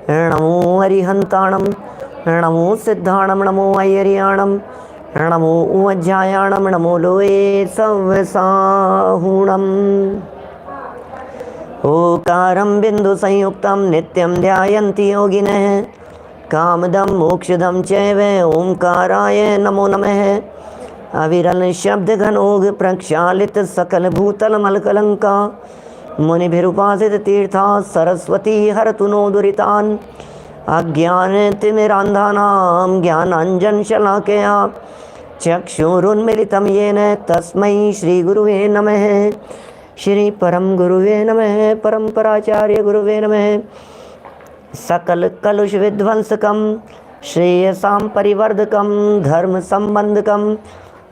नमो अरिहंताणम, नमो सिद्धाणम, नमो ऐरियाणम, नमो उज्जायाणम, नमो लोये सव्यसाहूणम। ओकारं बिंदु संयुक्तं नित्यं ध्यायन्ति योगिनः, कामदं मोक्षदं चैव ओंकाराय नमो नमः। अविरल शब्द घनोग प्रक्षालित सकल भूतल मलकलंका, मुनिभिरुपासित तीर्था सरस्वती हरतु नो दुरितान्। अज्ञान तिमिरान्धानां ज्ञानाञ्जन शलाकया चक्षुरुन्मिलितं येन तस्मै श्री गुरुवे नमः। श्री परम गुरुवे नमः, परम्पराचार्य गुरुवे नमः। सकल कलुष विध्वंसकम, श्रेयसां परिवर्धकम, धर्म संबंधकम,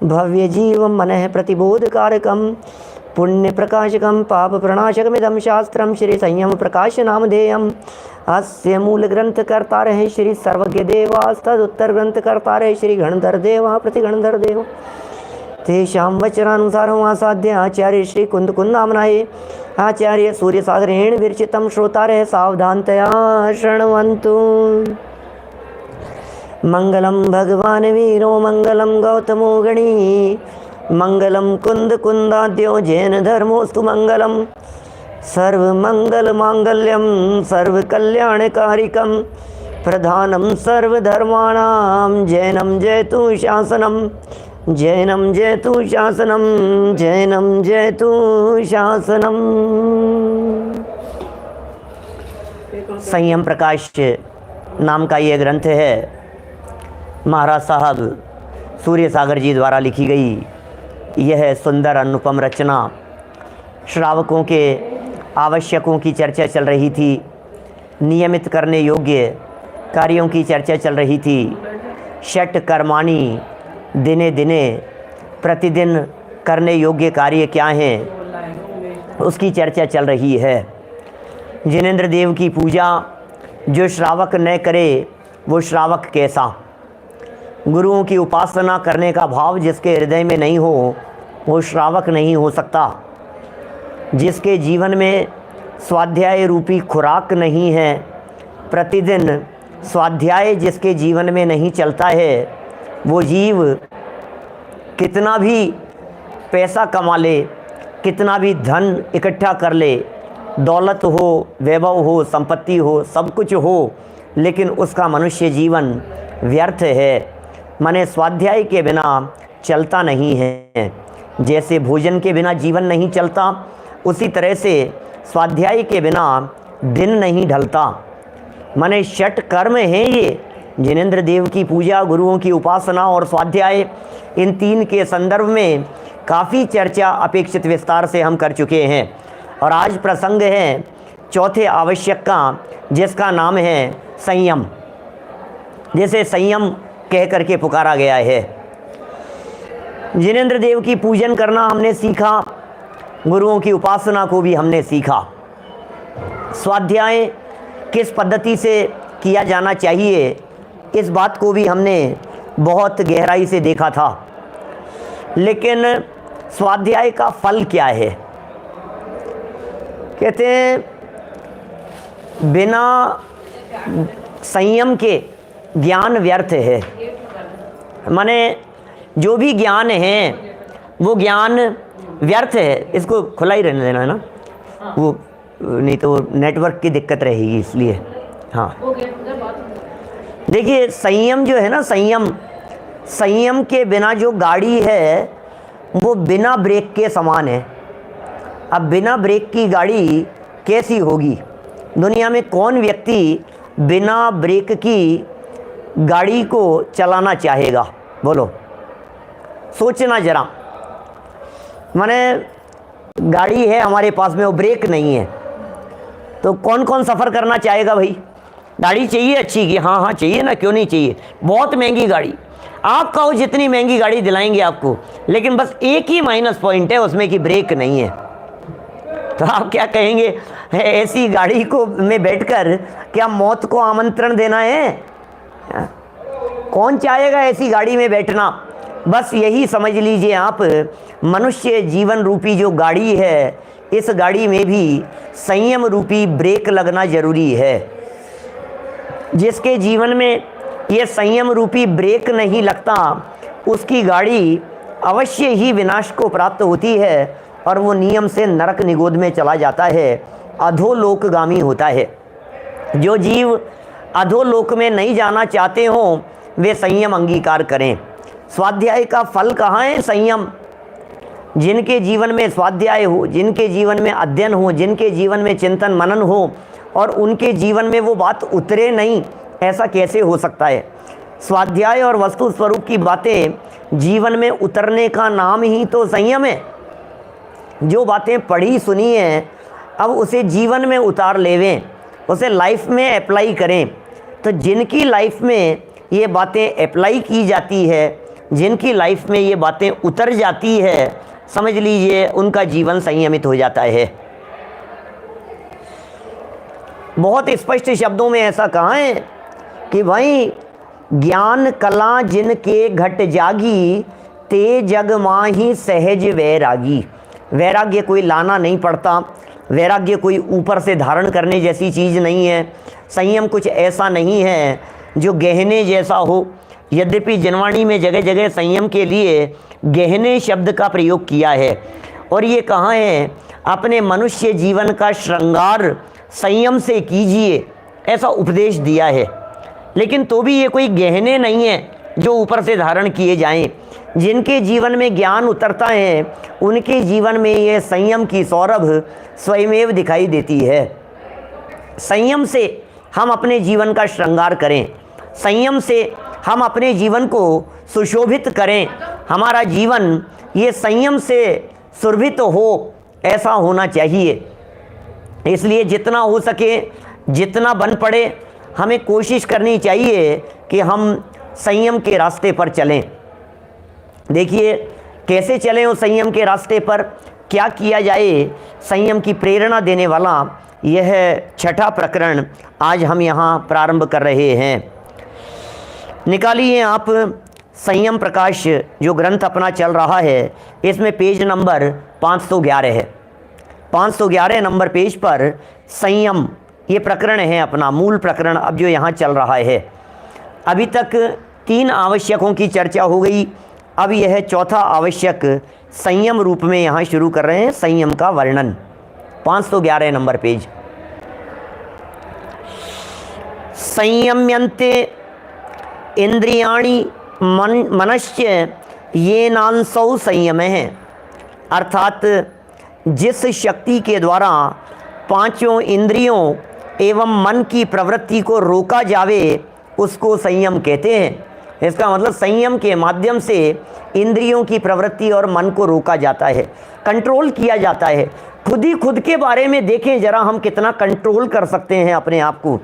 भव्य जीव मनः प्रतिबोधकारकम, पुण्य प्रकाशकम, पाप प्रणाशकमिदं शास्त्रम श्री संयम प्रकाश नामधेयम। अस्य मूल ग्रंथ कर्ता रहे श्री सर्वज्ञ देवास्तद उत्तर ग्रंथ कर्ता रहे श्री गणधर देवा प्रति गणधर देव। तेषां वचनानुसारं आसाद्य आचार्य श्री कुंद कुंदामनाये आचार्य सूर्य सागरेण विरचितं श्रोतारः सावधानतया शृण्वन्तु। मंगलम भगवान वीरो मंगलम गौतमो गणी, मंगलम कुंद कुंदाद्यो जैन धर्मोस्तु मंगलम। सर्वमंगल मांगल्यम सर्वकल्याणकारिकम, प्रधानम सर्वधर्माणां जैनम जयतु शासनम, जैनम जयतु शासनम, जैनम जयतु शासनम। संयम प्रकाश नाम का ये ग्रंथ है, महाराज साहब सूर्य सागर जी द्वारा लिखी गई यह सुंदर अनुपम रचना। श्रावकों के आवश्यकों की चर्चा चल रही थी, नियमित करने योग्य कार्यों की चर्चा चल रही थी। षट कर्माणि दिने दिने प्रतिदिन करने योग्य कार्य क्या हैं उसकी चर्चा चल रही है। जिनेंद्र देव की पूजा जो श्रावक न करे वो श्रावक कैसा, गुरुओं की उपासना करने का भाव जिसके हृदय में नहीं हो वो श्रावक नहीं हो सकता। जिसके जीवन में स्वाध्याय रूपी खुराक नहीं है, प्रतिदिन स्वाध्याय जिसके जीवन में नहीं चलता है, वो जीव कितना भी पैसा कमा ले, कितना भी धन इकट्ठा कर ले, दौलत हो, वैभव हो, संपत्ति हो, सब कुछ हो, लेकिन उसका मनुष्य जीवन व्यर्थ है। माने स्वाध्याय के बिना चलता नहीं है। जैसे भोजन के बिना जीवन नहीं चलता, उसी तरह से स्वाध्याय के बिना दिन नहीं ढलता। माने षट कर्म हैं ये। जिनेंद्र देव की पूजा, गुरुओं की उपासना और स्वाध्याय, इन तीन के संदर्भ में काफ़ी चर्चा अपेक्षित विस्तार से हम कर चुके हैं। और आज प्रसंग है चौथे आवश्यक का, जिसका नाम है संयम। जैसे संयम कह करके पुकारा गया है। जिनेंद्र देव की पूजन करना हमने सीखा, गुरुओं की उपासना को भी हमने सीखा। स्वाध्याय किस पद्धति से किया जाना चाहिए, इस बात को भी हमने बहुत गहराई से देखा था। लेकिन स्वाध्याय का फल क्या है? कहते हैं बिना संयम के ज्ञान व्यर्थ है। माने जो भी ज्ञान है वो ज्ञान व्यर्थ है। इसको खुला ही रहने देना है ना, वो नहीं तो नेटवर्क की दिक्कत रहेगी, इसलिए। हाँ, देखिए संयम जो है ना, संयम के बिना जो गाड़ी है वो बिना ब्रेक के समान है। अब बिना ब्रेक की गाड़ी कैसी होगी? दुनिया में कौन व्यक्ति बिना ब्रेक की गाड़ी को चलाना चाहेगा? बोलो, सोचना जरा। माने गाड़ी है हमारे पास में, वो ब्रेक नहीं है, तो कौन कौन सफ़र करना चाहेगा भाई? गाड़ी चाहिए अच्छी की, हाँ हाँ चाहिए ना, क्यों नहीं चाहिए। बहुत महंगी गाड़ी, आप कहो जितनी महंगी गाड़ी दिलाएंगे आपको, लेकिन बस एक ही माइनस पॉइंट है उसमें कि ब्रेक नहीं है। तो आप क्या कहेंगे, ऐसी गाड़ी को में बैठकर क्या मौत को आमंत्रण देना है? कौन चाहेगा ऐसी गाड़ी में बैठना? बस यही समझ लीजिए आप, मनुष्य जीवन रूपी जो गाड़ी है, इस गाड़ी में भी संयम रूपी ब्रेक लगना जरूरी है। जिसके जीवन में ये संयम रूपी ब्रेक नहीं लगता, उसकी गाड़ी अवश्य ही विनाश को प्राप्त होती है और वो नियम से नरक निगोद में चला जाता है, अधोलोकगामी होता है। जो जीव अधोलोक में नहीं जाना चाहते हों वे संयम अंगीकार करें। स्वाध्याय का फल कहाँ है? संयम। जिनके जीवन में स्वाध्याय हो, जिनके जीवन में अध्ययन हो, जिनके जीवन में चिंतन मनन हो और उनके जीवन में वो बात उतरे नहीं, ऐसा कैसे हो सकता है? स्वाध्याय और वस्तु स्वरूप की बातें जीवन में उतरने का नाम ही तो संयम है। जो बातें पढ़ी सुनी हैं अब उसे जीवन में उतार लेवें, उसे लाइफ में अप्लाई करें। तो जिनकी लाइफ में ये बातें अप्लाई की जाती है, जिनकी लाइफ में ये बातें उतर जाती है, समझ लीजिए उनका जीवन संयमित हो जाता है। बहुत स्पष्ट शब्दों में ऐसा कहा है कि भाई ज्ञान कला जिनके घट जागी, ते जग माही सहज वैरागी। वैराग्य कोई लाना नहीं पड़ता, वैराग्य कोई ऊपर से धारण करने जैसी चीज़ नहीं है। संयम कुछ ऐसा नहीं है जो गहने जैसा हो। यद्यपि जनवाणी में जगह जगह संयम के लिए गहने शब्द का प्रयोग किया है और ये कहाँ है, अपने मनुष्य जीवन का श्रृंगार संयम से कीजिए, ऐसा उपदेश दिया है। लेकिन तो भी ये कोई गहने नहीं है जो ऊपर से धारण किए जाएं। जिनके जीवन में ज्ञान उतरता है उनके जीवन में ये संयम की सौरभ स्वयमेव दिखाई देती है। संयम से हम अपने जीवन का श्रृंगार करें, संयम से हम अपने जीवन को सुशोभित करें। हमारा जीवन ये संयम से सुरभित हो, ऐसा होना चाहिए। इसलिए जितना हो सके, जितना बन पड़े, हमें कोशिश करनी चाहिए कि हम संयम के रास्ते पर चलें। देखिए कैसे चलें उस संयम के रास्ते पर, क्या किया जाए। संयम की प्रेरणा देने वाला यह छठा प्रकरण आज हम यहाँ प्रारंभ कर रहे हैं। निकालिए आप संयम प्रकाश जो ग्रंथ अपना चल रहा है, इसमें पेज नंबर 511 है। 511 नंबर पेज पर संयम ये प्रकरण है अपना, मूल प्रकरण अब जो यहाँ चल रहा है। अभी तक 3 आवश्यकों की चर्चा हो गई, अब यह चौथा आवश्यक संयम रूप में यहाँ शुरू कर रहे हैं, संयम का वर्णन। 511 नंबर पेज। संयम्यन्ते इंद्रियाणि मनश्च ये नांसौ संयम है। अर्थात जिस शक्ति के द्वारा 5 इंद्रियों एवं मन की प्रवृत्ति को रोका जावे उसको संयम कहते हैं। इसका मतलब संयम के माध्यम से इंद्रियों की प्रवृत्ति और मन को रोका जाता है, कंट्रोल किया जाता है। खुद ही खुद के बारे में देखें जरा, हम कितना कंट्रोल कर सकते हैं अपने आप को,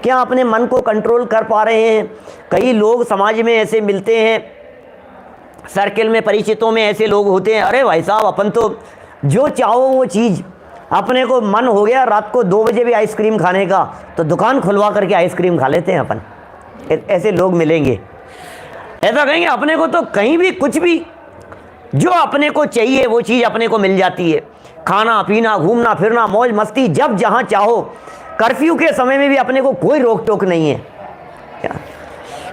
क्या अपने मन को कंट्रोल कर पा रहे हैं। कई लोग समाज में ऐसे मिलते हैं, सर्किल में परिचितों में ऐसे लोग होते हैं, अरे भाई साहब अपन तो जो चाहो वो चीज़, अपने को मन हो गया रात को 2 बजे भी आइसक्रीम खाने का तो दुकान खुलवा करके आइसक्रीम खा लेते हैं अपन। ऐसे लोग मिलेंगे, ऐसा कहेंगे अपने को तो कहीं भी कुछ भी जो अपने को चाहिए वो चीज़ अपने को मिल जाती है। खाना पीना, घूमना फिरना, मौज मस्ती, जब जहाँ चाहो। कर्फ्यू के समय में भी अपने को कोई रोक टोक नहीं है।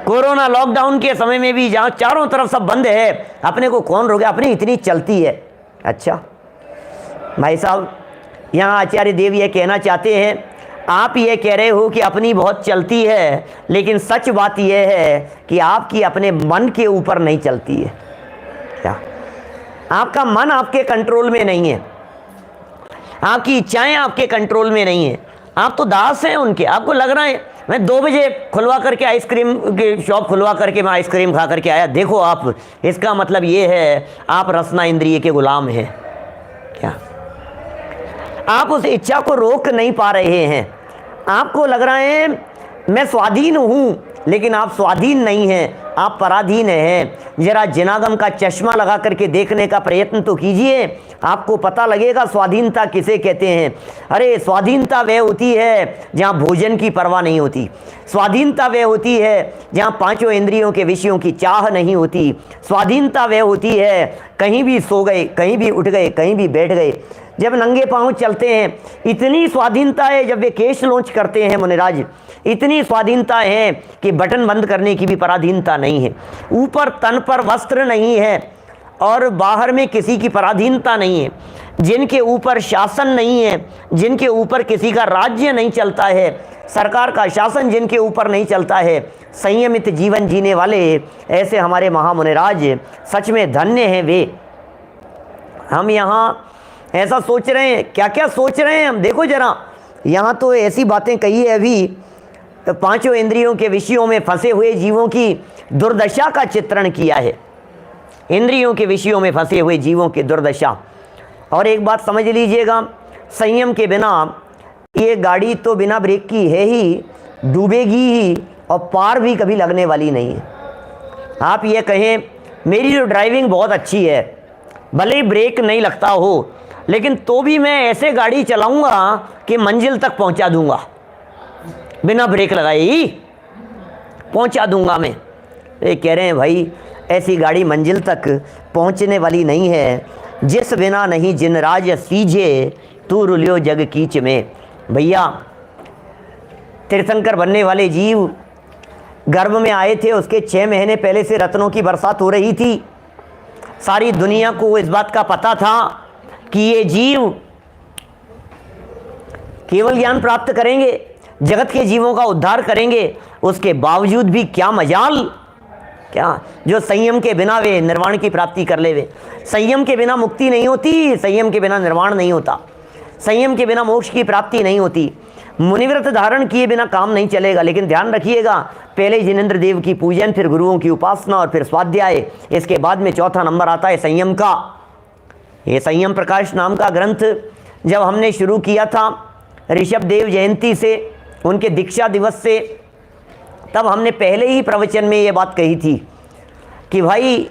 कोरोना लॉकडाउन के समय में भी जहाँ चारों तरफ सब बंद है, अपने को कौन रोके, अपनी इतनी चलती है। अच्छा भाई साहब, यहाँ आचार्य देव ये कहना चाहते हैं, आप ये कह रहे हो कि अपनी बहुत चलती है, लेकिन सच बात यह है कि आपकी अपने मन के ऊपर नहीं चलती है। क्या आपका मन आपके कंट्रोल में नहीं है, आपकी इच्छाएं आपके कंट्रोल में नहीं है, आप तो दास हैं उनके। आपको लग रहा है मैं 2 बजे खुलवा करके आइसक्रीम की शॉप खुलवा करके मैं आइसक्रीम खा करके आया, देखो आप, इसका मतलब ये है आप रसना इंद्रिय के गुलाम हैं। क्या आप उस इच्छा को रोक नहीं पा रहे हैं। आपको लग रहा है मैं स्वाधीन हूँ, लेकिन आप स्वाधीन नहीं हैं, आप पराधीन हैं। जरा जिनागम का चश्मा लगा करके देखने का प्रयत्न तो कीजिए, आपको पता लगेगा स्वाधीनता किसे कहते हैं। अरे स्वाधीनता वह होती है जहाँ भोजन की परवाह नहीं होती, स्वाधीनता वह होती है जहाँ 5 इंद्रियों के विषयों की चाह नहीं होती, स्वाधीनता वह होती है कहीं भी सो गए, कहीं भी उठ गए, कहीं भी बैठ गए। जब नंगे पांव चलते हैं, इतनी स्वाधीनता है जब वे केश लॉन्च करते हैं मुनिराज, इतनी स्वाधीनता है कि बटन बंद करने की भी पराधीनता नहीं है, ऊपर तन पर वस्त्र नहीं है और बाहर में किसी की पराधीनता नहीं है, जिनके ऊपर शासन नहीं है, जिनके ऊपर किसी का राज्य नहीं चलता है, सरकार का शासन जिनके ऊपर नहीं चलता है, संयमित जीवन जीने वाले ऐसे हमारे महामुनिराज सच में धन्य हैं वे। हम यहाँ ऐसा सोच रहे हैं, क्या क्या सोच रहे हैं हम, देखो जरा, यहाँ तो ऐसी बातें कही है अभी, तो पांचों इंद्रियों के विषयों में फंसे हुए जीवों की दुर्दशा का चित्रण किया है, इंद्रियों के विषयों में फंसे हुए जीवों की दुर्दशा। और एक बात समझ लीजिएगा, संयम के बिना ये गाड़ी तो बिना ब्रेक की है ही, डूबेगी ही और पार भी कभी लगने वाली नहीं है। आप ये कहें मेरी जो ड्राइविंग बहुत अच्छी है, भले ही ब्रेक नहीं लगता हो, लेकिन तो भी मैं ऐसे गाड़ी चलाऊंगा कि मंजिल तक पहुंचा दूंगा, बिना ब्रेक लगाए ही पहुंचा दूंगा मैं। ये कह रहे हैं भाई ऐसी गाड़ी मंजिल तक पहुंचने वाली नहीं है, जिस बिना नहीं जिन राज सीझे तू रुलियो जग कीच में। भैया तीर्थंकर बनने वाले जीव गर्भ में आए थे, उसके 6 महीने पहले से रत्नों की बरसात हो रही थी। सारी दुनिया को इस बात का पता था कि ये जीव केवल ज्ञान प्राप्त करेंगे, जगत के जीवों का उद्धार करेंगे। उसके बावजूद भी क्या मजाल, क्या जो संयम के बिना वे निर्वाण की प्राप्ति कर ले। वे संयम के बिना मुक्ति नहीं होती, संयम के बिना निर्वाण नहीं होता, संयम के बिना मोक्ष की प्राप्ति नहीं होती। मुनिव्रत धारण किए बिना काम नहीं चलेगा। लेकिन ध्यान रखिएगा, पहले जिनेंद्र देव की पूजन, फिर गुरुओं की उपासना और फिर स्वाध्याय, इसके बाद में चौथा नंबर आता है संयम का। ये संयम प्रकाश नाम का ग्रंथ जब हमने शुरू किया था ऋषभ देव जयंती से, उनके दीक्षा दिवस से, तब हमने पहले ही प्रवचन में ये बात कही थी कि भाई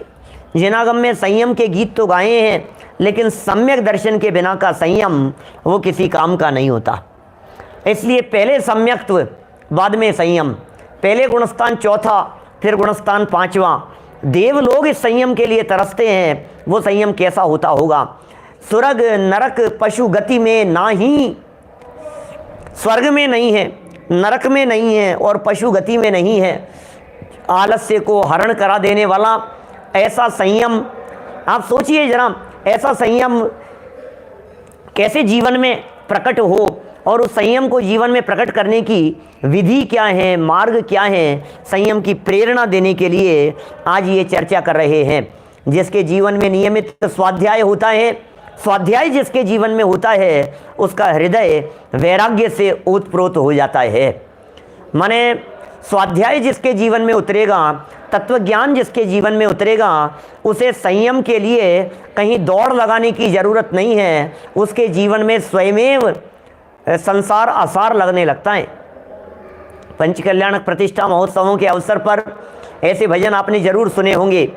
जिनागम में संयम के गीत तो गाए हैं, लेकिन सम्यक दर्शन के बिना का संयम वो किसी काम का नहीं होता। इसलिए पहले सम्यक्त्व, बाद में संयम, पहले गुणस्थान चौथा, फिर गुणस्थान 5वां। देव लोग इस संयम के लिए तरसते हैं, वो संयम कैसा होता होगा। स्वर्ग नरक पशु गति में ना ही, स्वर्ग में नहीं है, नरक में नहीं है और पशु गति में नहीं है। आलस्य को हरण करा देने वाला ऐसा संयम, आप सोचिए जरा, ऐसा संयम कैसे जीवन में प्रकट हो, और उस संयम को जीवन में प्रकट करने की विधि क्या है, मार्ग क्या है, संयम की प्रेरणा देने के लिए आज ये चर्चा कर रहे हैं। जिसके जीवन में नियमित स्वाध्याय होता है, स्वाध्याय जिसके जीवन में होता है, उसका हृदय वैराग्य से ओतप्रोत हो जाता है। माने स्वाध्याय जिसके जीवन में उतरेगा, तत्वज्ञान जिसके जीवन में उतरेगा, उसे संयम के लिए कहीं दौड़ लगाने की ज़रूरत नहीं है। उसके जीवन में स्वयमेव संसार आसार लगने लगता है। पंचकल्याणक प्रतिष्ठा महोत्सवों के अवसर पर ऐसे भजन आपने जरूर सुने होंगे।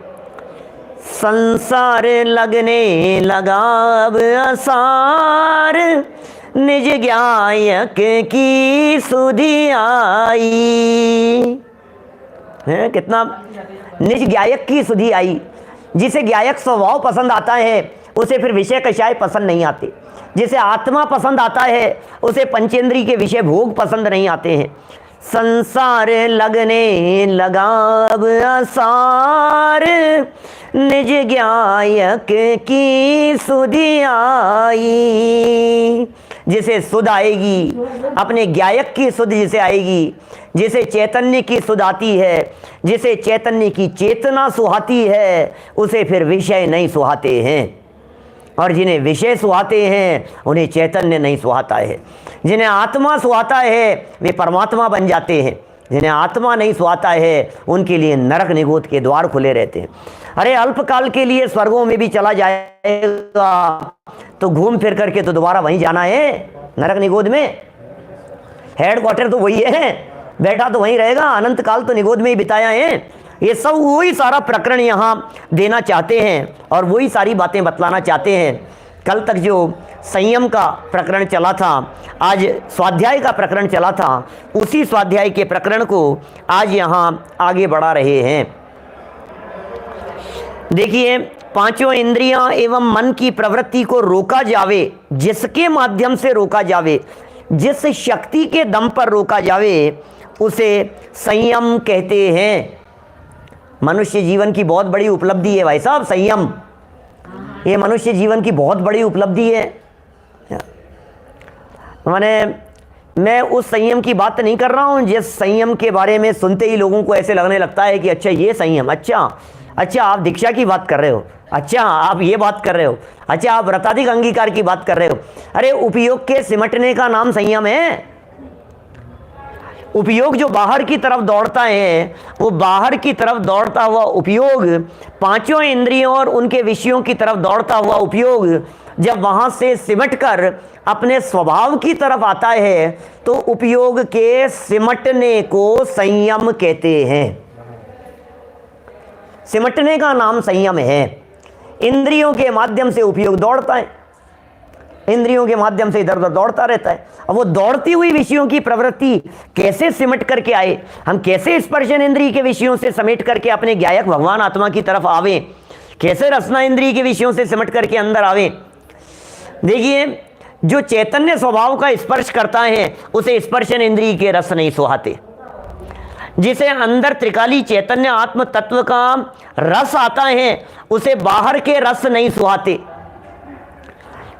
संसार लगने लगा अब आसार, निज गायक की सुधि आई। है कितना, निज गायक की सुधि आई। जिसे गायक स्वभाव पसंद आता है उसे फिर विषय कषाय पसंद नहीं आते। जिसे आत्मा पसंद आता है उसे पंचेंद्री के विषय भोग पसंद नहीं आते हैं। संसार लगने लगा अब आसार, निज गायक की सुधि आई। जिसे सुध आएगी, अपने गायक की सुध जिसे आएगी, जिसे चैतन्य की सुध आती है, जिसे चैतन्य की चेतना सुहाती है, उसे फिर विषय नहीं सुहाते हैं। और जिन्हें विषय सुहाते हैं उन्हें चैतन्य नहीं सुहाता है। जिन्हें आत्मा सुहाता है वे परमात्मा बन जाते हैं। जिन्हें आत्मा नहीं सुहाता है उनके लिए नरक निगोद के द्वार खुले रहते हैं। अरे अल्पकाल के लिए स्वर्गों में भी चला जाएगा तो घूम फिर करके तो दोबारा वहीं जाना है, नरक निगोद में। हेडक्वार्टर तो वही है, बैठा तो वहीं रहेगा, अनंत काल तो निगोद में ही बिताया है। ये सब वही सारा प्रकरण यहाँ देना चाहते हैं और वही सारी बातें बतलाना चाहते हैं। कल तक जो संयम का प्रकरण चला था, आज स्वाध्याय का प्रकरण चला था, उसी स्वाध्याय के प्रकरण को आज यहाँ आगे बढ़ा रहे हैं। देखिए पांचों इंद्रियां एवं मन की प्रवृत्ति को रोका जावे, जिसके माध्यम से रोका जावे, जिस शक्ति के दम पर रोका जावे, उसे संयम कहते हैं। मनुष्य जीवन की बहुत बड़ी उपलब्धि है भाई साहब, संयम। ये मनुष्य जीवन की बहुत बड़ी उपलब्धि है। मैं उस संयम की बात नहीं कर रहा हूं जिस संयम के बारे में सुनते ही लोगों को ऐसे लगने लगता है कि अच्छा ये संयम, अच्छा आप दीक्षा की बात कर रहे हो, अच्छा आप ये बात कर रहे हो, अच्छा आप व्रताधिक अंगीकार की बात कर रहे हो। अरे उपयोग के सिमटने का नाम संयम है। उपयोग जो बाहर की तरफ दौड़ता है, वो बाहर की तरफ दौड़ता हुआ उपयोग, पांचों इंद्रियों और उनके विषयों की तरफ दौड़ता हुआ उपयोग जब वहां से सिमट कर अपने स्वभाव की तरफ आता है तो उपयोग के सिमटने को संयम कहते हैं। सिमटने का नाम संयम है। इंद्रियों के माध्यम से उपयोग दौड़ता है, इंद्रियों के माध्यम से इधर उधर दौड़ता रहता है। अब वो दौड़ती हुई विषयों की प्रवृत्ति कैसे सिमट करके आए, हम कैसे स्पर्शन इंद्रिय के विषयों से समेट करके अपने ज्ञायक भगवान आत्मा की तरफ आवे, कैसे रसना इंद्रिय के विषयों से सिमट करके अंदर आवे। देखिए, जो चैतन्य स्वभाव का स्पर्श करता है उसे स्पर्शन इंद्रिय के रस नहीं सुहाते। जिसे अंदर त्रिकाली चैतन्य आत्म तत्व का रस आता है उसे बाहर के रस नहीं सुहाते।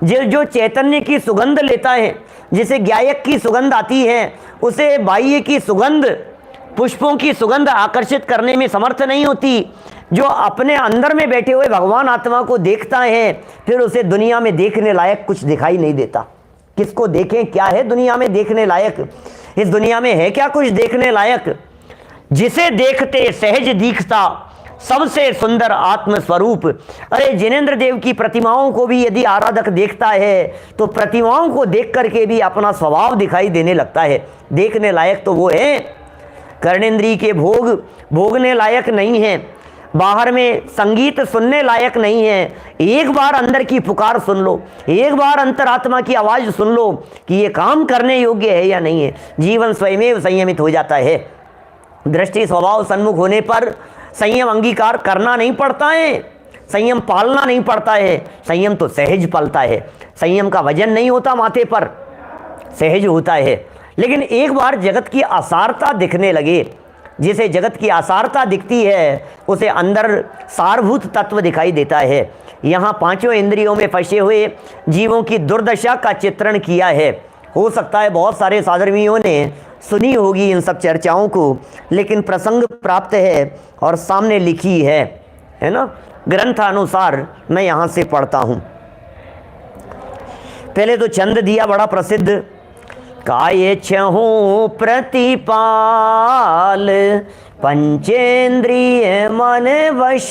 जो चैतन्य की सुगंध लेता है, जिसे ज्ञायक की सुगंध आती है, उसे बाह्य की सुगंध, पुष्पों की सुगंध आकर्षित करने में समर्थ नहीं होती। जो अपने अंदर में बैठे हुए भगवान आत्मा को देखता है फिर उसे दुनिया में देखने लायक कुछ दिखाई नहीं देता। किसको देखें, क्या है दुनिया में देखने लायक, इस दुनिया में है क्या कुछ देखने लायक। जिसे देखते सहज दिखता सबसे सुंदर आत्म स्वरूप। अरे जिनेंद्र देव की प्रतिमाओं को भी यदि आराधक देखता है तो प्रतिमाओं को देख करके भी अपना स्वभाव दिखाई देने लगता है। देखने लायक तो वो है, कर्णेंद्रिय के भोग भोगने लायक नहीं है, बाहर में संगीत सुनने लायक नहीं है। एक बार अंदर की पुकार सुन लो, एक बार अंतरात्मा की आवाज सुन लो कि ये काम करने योग्य है या नहीं है, जीवन स्वयं संयमित हो जाता है। दृष्टि स्वभाव सन्मुख होने पर संयम अंगीकार करना नहीं पड़ता है, संयम पालना नहीं पड़ता है, संयम तो सहज पलता है। संयम का वजन नहीं होता माथे पर, सहज होता है। लेकिन एक बार जगत की असारता दिखने लगे, जिसे जगत की असारता दिखती है उसे अंदर सारभूत तत्व दिखाई देता है। यहाँ पांचों इंद्रियों में फंसे हुए जीवों की दुर्दशा का चित्रण किया है। हो सकता है बहुत सारे साधर्मियों ने सुनी होगी इन सब चर्चाओं को, लेकिन प्रसंग प्राप्त है और सामने लिखी है ना, ग्रंथानुसार मैं यहाँ से पढ़ता हूँ। पहले तो छंद दिया बड़ा प्रसिद्ध, काय छहु प्रतिपाल पंचेंद्रिय मन वश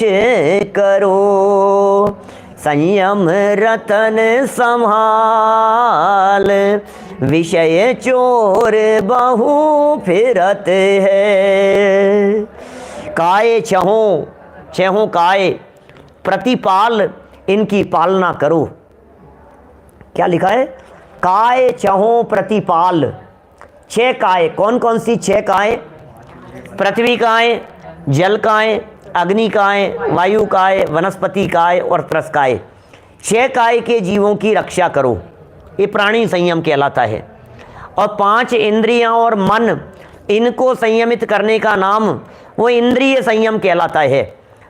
करो, संयम रतन संभाल विषय चोर बहु फिरत है। काय छहों काय प्रतिपाल, इनकी पालना करो। क्या लिखा है? काय छहों प्रतिपाल। 6 काय, कौन कौन सी 6 काय? पृथ्वी काय, जल काय, अग्नि काय, वायु काय, वनस्पति काय और त्रस काय। 6 काय के जीवों की रक्षा करो, ये प्राणी संयम कहलाता है। और 5 इंद्रियां और मन, इनको संयमित करने का नाम वो इंद्रिय संयम कहलाता है।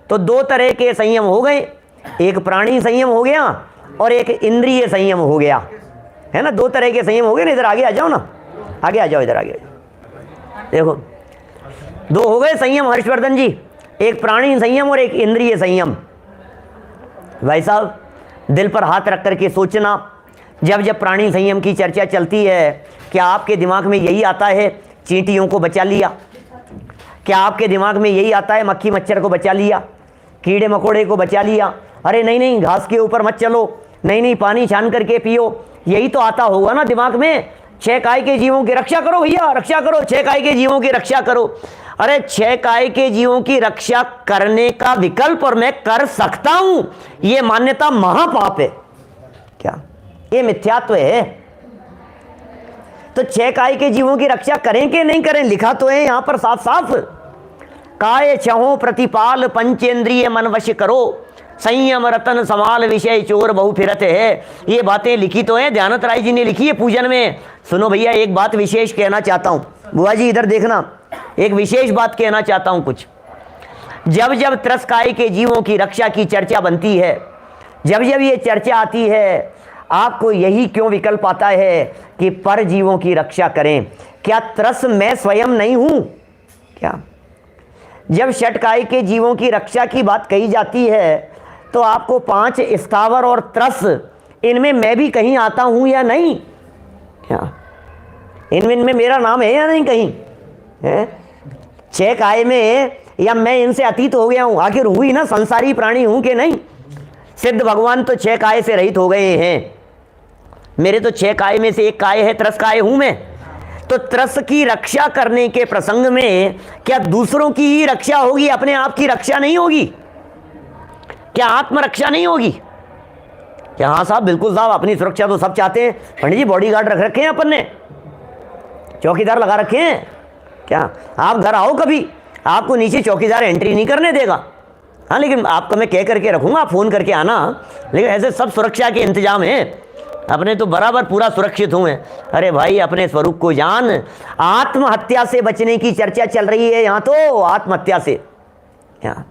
तो 2 तरह के संयम हो गए, एक प्राणी संयम हो गया और एक इंद्रिय संयम हो गया, है ना। 2 तरह के संयम हो गए ना। इधर आगे आ जाओ ना, आगे आ जाओ, इधर आगे देखो, 2 हो गए संयम हर्षवर्धन जी, एक प्राणी संयम और एक इंद्रिय संयम। भाई साहब, दिल पर हाथ रख करके सोचना, जब जब प्राणी संयम की चर्चा चलती है, क्या आपके दिमाग में यही आता है चींटियों को बचा लिया? क्या आपके दिमाग में यही आता है मक्खी मच्छर को बचा लिया, कीड़े मकोड़े को बचा लिया? अरे नहीं नहीं, घास के ऊपर मत चलो, नहीं नहीं, पानी छान करके पियो, यही तो आता होगा ना दिमाग में। 6 काय के जीवों की रक्षा करो भैया, रक्षा करो, 6 काय के जीवों की रक्षा करो। अरे 6 काय के जीवों की रक्षा करने का विकल्प और मैं कर सकता हूं, यह मान्यता महापाप है। क्या ये मिथ्यात्व है? तो 6 काय के जीवों की रक्षा करें कि नहीं करें, लिखा तो है यहां पर साफ साफ। काय छहों प्रतिपाल पंचेंद्रिय मन वश करो, संयम रतन समाल विषय चोर बहु फिरत है। ये बातें लिखी तो है, ध्यानत राय जी ने लिखी है पूजन में। सुनो भैया, एक बात विशेष कहना चाहता हूं, बुआ जी इधर देखना, एक विशेष बात कहना चाहता हूं कुछ। जब जब त्रस्काय के जीवों की रक्षा की चर्चा बनती है, जब जब ये चर्चा आती है, आपको यही क्यों विकल्प आता है कि पर जीवों की रक्षा करें? क्या त्रस मैं स्वयं नहीं हूं क्या? जब षटकाय के जीवों की रक्षा की बात कही जाती है तो आपको 5 स्थावर और त्रस, इनमें मैं भी कहीं आता हूं या नहीं? क्या इनमें मेरा नाम है या नहीं कहीं है? 6 काय में, या मैं इनसे अतीत हो गया हूं? आखिर हुई ना, संसारी प्राणी हूं कि नहीं? सिद्ध भगवान तो 6 काय से रहित हो गए हैं, मेरे तो 6 काय में से एक काय है, त्रस काय हूं मैं। तो त्रस की रक्षा करने के प्रसंग में क्या दूसरों की ही रक्षा होगी, अपने आप की रक्षा नहीं होगी? क्या आत्मरक्षा नहीं होगी क्या? हाँ साहब, बिल्कुल साहब, अपनी सुरक्षा तो सब चाहते हैं। पंडित जी बॉडीगार्ड रख रखे हैं अपन ने, चौकीदार लगा रखे हैं क्या? आप घर आओ कभी, आपको नीचे चौकीदार एंट्री नहीं करने देगा। हाँ, लेकिन आपको मैं कह करके रखूंगा, फ़ोन करके आना। लेकिन ऐसे सब सुरक्षा के इंतजाम हैं, अपने तो बराबर पूरा सुरक्षित हुए। अरे भाई, अपने स्वरूप को जान। आत्महत्या से बचने की चर्चा चल रही है यहाँ तो, आत्महत्या से। यहाँ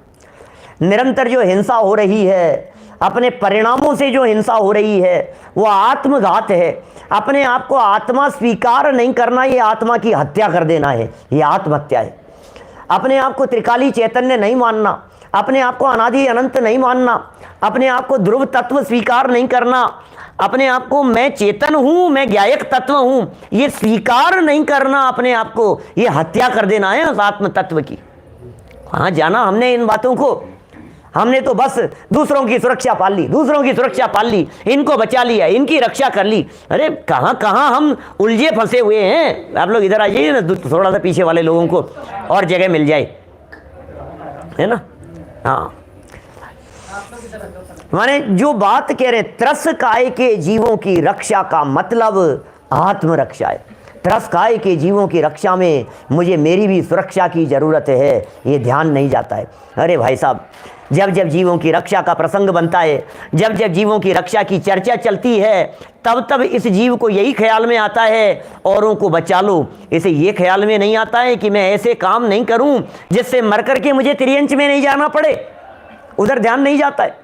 निरंतर जो हिंसा हो रही है, अपने परिणामों से जो हिंसा हो रही है, वो आत्मघात है। अपने आप को आत्मा स्वीकार नहीं करना, ये आत्मा की हत्या कर देना है, ये आत्महत्या है। अपने आप को त्रिकाली चैतन्य नहीं मानना, अपने आप को अनादि अनंत नहीं मानना, अपने आप को ध्रुव तत्व स्वीकार नहीं करना, अपने आप को मैं चेतन हूं, मैं ज्ञायक तत्व हूं, ये स्वीकार नहीं करना अपने आप को, ये हत्या कर देना है उस आत्म तत्व की। कहाँ जाना हमने इन बातों को? हमने तो बस दूसरों की सुरक्षा पाल ली, दूसरों की सुरक्षा पाल ली, इनको बचा लिया, इनकी रक्षा कर ली। अरे कहाँ कहाँ हम उलझे फंसे हुए हैं। आप लोग इधर आ जाइए ना, थोड़ा सा पीछे वाले लोगों को और जगह मिल जाए, है ना। हाँ, माने जो बात कह रहे, त्रस्काय के जीवों की रक्षा का मतलब आत्मरक्षा है। त्रस्काय के जीवों की रक्षा में मुझे मेरी भी सुरक्षा की जरूरत है, ये ध्यान नहीं जाता है। अरे भाई साहब, जब जब जीवों की रक्षा का प्रसंग बनता है, जब जब जीवों की रक्षा की चर्चा चलती है, तब तब इस जीव को यही ख्याल में आता है औरों को बचा लो। इसे ये ख्याल में नहीं आता है कि मैं ऐसे काम नहीं करूं जिससे मर करके मुझे त्रियंच में नहीं जाना पड़े, उधर ध्यान नहीं जाता है।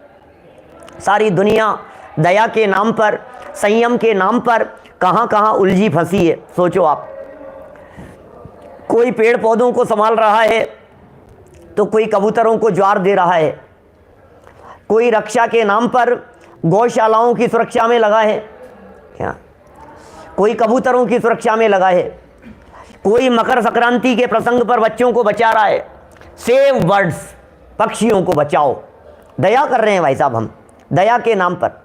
सारी दुनिया दया के नाम पर, संयम के नाम पर कहां कहां उलझी फंसी है, सोचो आप। कोई पेड़ पौधों को संभाल रहा है तो कोई कबूतरों को ज्वार दे रहा है, कोई रक्षा के नाम पर गौशालाओं की सुरक्षा में लगा है क्या, कोई कबूतरों की सुरक्षा में लगा है, कोई मकर संक्रांति के प्रसंग पर बच्चों को बचा रहा है। सेव बर्ड्स, पक्षियों को बचाओ, दया कर रहे हैं भाई साहब हम, दया के नाम पर।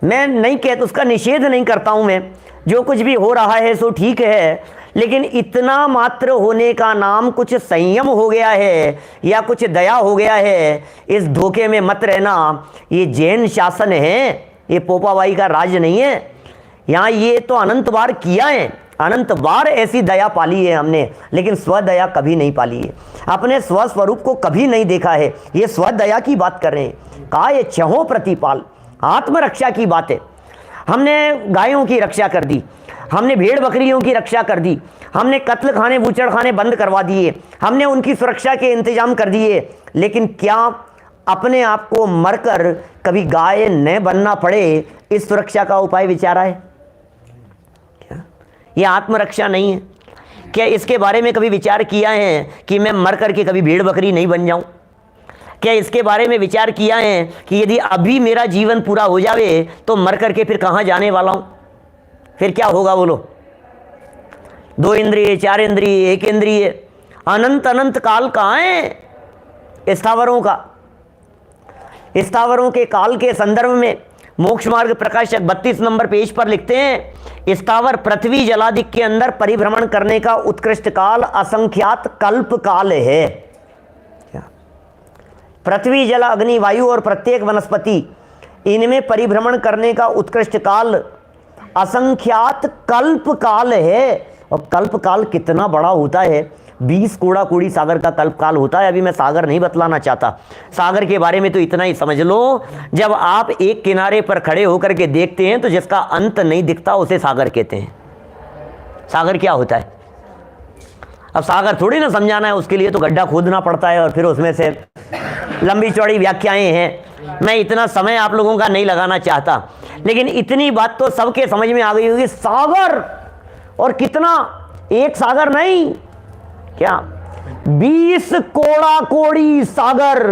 मैं नहीं कहता, उसका निषेध नहीं करता हूं मैं, जो कुछ भी हो रहा है सो ठीक है, लेकिन इतना मात्र होने का नाम कुछ संयम हो गया है या कुछ दया हो गया है, इस धोखे में मत रहना। ये जैन शासन है, ये पोपाबाई का राज नहीं है। यहाँ ये तो अनंत बार किया है, अनंत बार ऐसी दया पाली है हमने, लेकिन स्वदया कभी नहीं पाली है। अपने स्वस्वरूप को कभी नहीं देखा है। ये स्वदया की बात कर रहे हैं। कहा ये छहो प्रतिपाल, आत्मरक्षा की बात है। हमने गायों की रक्षा कर दी, हमने भेड़ बकरियों की रक्षा कर दी, हमने कत्ल खाने बूचड़ खाने बंद करवा दिए, हमने उनकी सुरक्षा के इंतजाम कर दिए, लेकिन क्या अपने आप को मरकर कभी गाय न बनना पड़े, इस सुरक्षा का उपाय विचारा है क्या? यह आत्मरक्षा नहीं है क्या? इसके बारे में कभी विचार किया है कि मैं मर करके कभी भेड़ बकरी नहीं बन जाऊं? क्या इसके बारे में विचार किया है कि यदि अभी मेरा जीवन पूरा हो जावे तो मर करके फिर कहां जाने वाला हूं, फिर क्या होगा बोलो? 2 इंद्रिय, 4 इंद्रिय, 1 इंद्रिय, अनंत अनंत काल कहाँ है स्थावरों का? स्थावरों के काल के संदर्भ में मोक्ष मार्ग प्रकाशक 32 नंबर पेज पर लिखते हैं, स्थावर पृथ्वी जलादि के अंदर परिभ्रमण करने का उत्कृष्ट काल असंख्यात कल्प काल है। पृथ्वी जल अग्नि वायु और प्रत्येक वनस्पति, इनमें परिभ्रमण करने का उत्कृष्ट काल असंख्यात कल्प काल है। और कल्प काल कितना बड़ा होता है, 20 कूड़ा कूड़ी सागर का कल्पकाल होता है। अभी मैं सागर नहीं बतलाना चाहता, सागर के बारे में तो इतना ही समझ लो, जब आप एक किनारे पर खड़े होकर के देखते हैं तो जिसका अंत नहीं दिखता उसे सागर कहते हैं। सागर क्या होता है? अब सागर थोड़ी ना समझाना है, उसके लिए तो गड्ढा खोदना पड़ता है और फिर उसमें से लंबी चौड़ी व्याख्याएं हैं। मैं इतना समय आप लोगों का नहीं लगाना चाहता, लेकिन इतनी बात तो सबके समझ में आ गई होगी। सागर, और कितना, एक सागर नहीं, क्या 20 कोड़ा कोड़ी सागर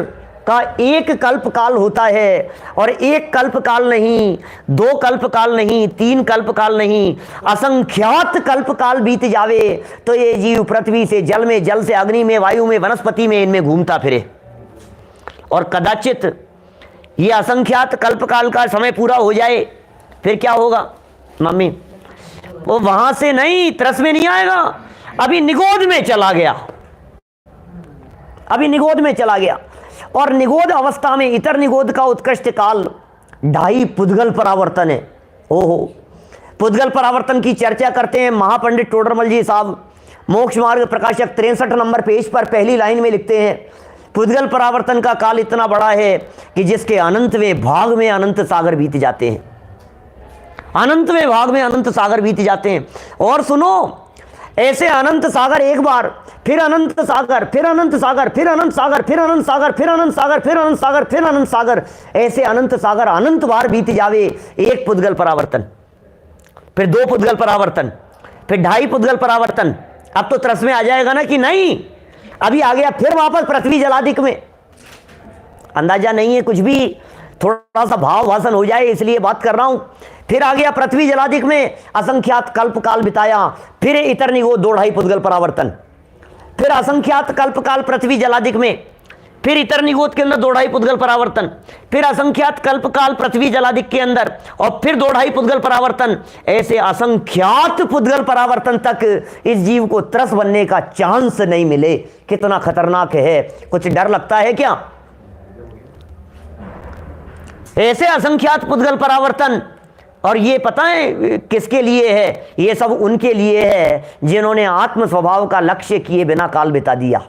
का एक कल्पकाल होता है। और एक कल्पकाल नहीं, 2 कल्पकाल नहीं, 3 कल्पकाल नहीं, असंख्यात कल्पकाल बीत जावे तो ये जीव पृथ्वी से जल में, जल से अग्नि में, वायु में, वनस्पति में, इनमें घूमता फिरे। और कदाचित ये असंख्यात कल्पकाल का समय पूरा हो जाए, फिर क्या होगा मम्मी? वो वहां से नहीं, तरस में नहीं आएगा, अभी निगोद में चला गया, अभी निगोद में चला गया। और निगोद अवस्था में इतर निगोद का उत्कृष्ट काल 2.5 पुद्गल परावर्तन है। ओहो, पुद्गल परावर्तन की चर्चा करते हैं महापंडित टोडरमल जी साहब, मोक्ष मार्ग प्रकाशक 63 नंबर पेज पर पहली लाइन में लिखते हैं, पुद्गल परावर्तन का काल इतना बड़ा है कि जिसके अनंतवें भाग में अनंत सागर बीत जाते हैं, अनंतवें भाग में अनंत सागर बीत जाते हैं। और सुनो, ऐसे अनंत सागर एक बार, फिर अनंत सागर, फिर अनंत सागर, फिर अनंत सागर, फिर अनंत सागर, फिर अनंत सागर, फिर अनंत सागर, फिर अनंत सागर, ऐसे अनंत सागर अनंत बार बीत जावे। एक पुद्गल परावर्तन, फिर 2 पुद्गल परावर्तन, फिर 2.5 पुद्गल परावर्तन। अब तो तरस में आ जाएगा ना कि नहीं, अभी आ गया फिर वापस पृथ्वी जलादिक में। अंदाजा नहीं है कुछ भी, थोड़ा सा भाव भाषण हो जाए इसलिए बात कर रहा हूं। फिर आ गया पृथ्वी जलादिक में, असंख्यात कल्पकाल बिताया, फिर इतर निगोद 2.5 पुद्गल परावर्तन, फिर असंख्यात कल्पकाल पृथ्वी जलादिक में, फिर इतर निगोद के अंदर 2.5 पुद्गल परावर्तन, फिर असंख्यात कल्पकाल पृथ्वी जलादिक के अंदर, और फिर 2.5 पुद्गल परावर्तन। ऐसे असंख्यात पुद्गल परावर्तन तक इस जीव को त्रस बनने का चांस नहीं मिले। कितना खतरनाक है, कुछ डर लगता है क्या? ऐसे असंख्यात पुद्गल परावर्तन। और ये पता है किसके लिए है? ये सब उनके लिए है जिन्होंने आत्म स्वभाव का लक्ष्य किए बिना काल बिता दिया,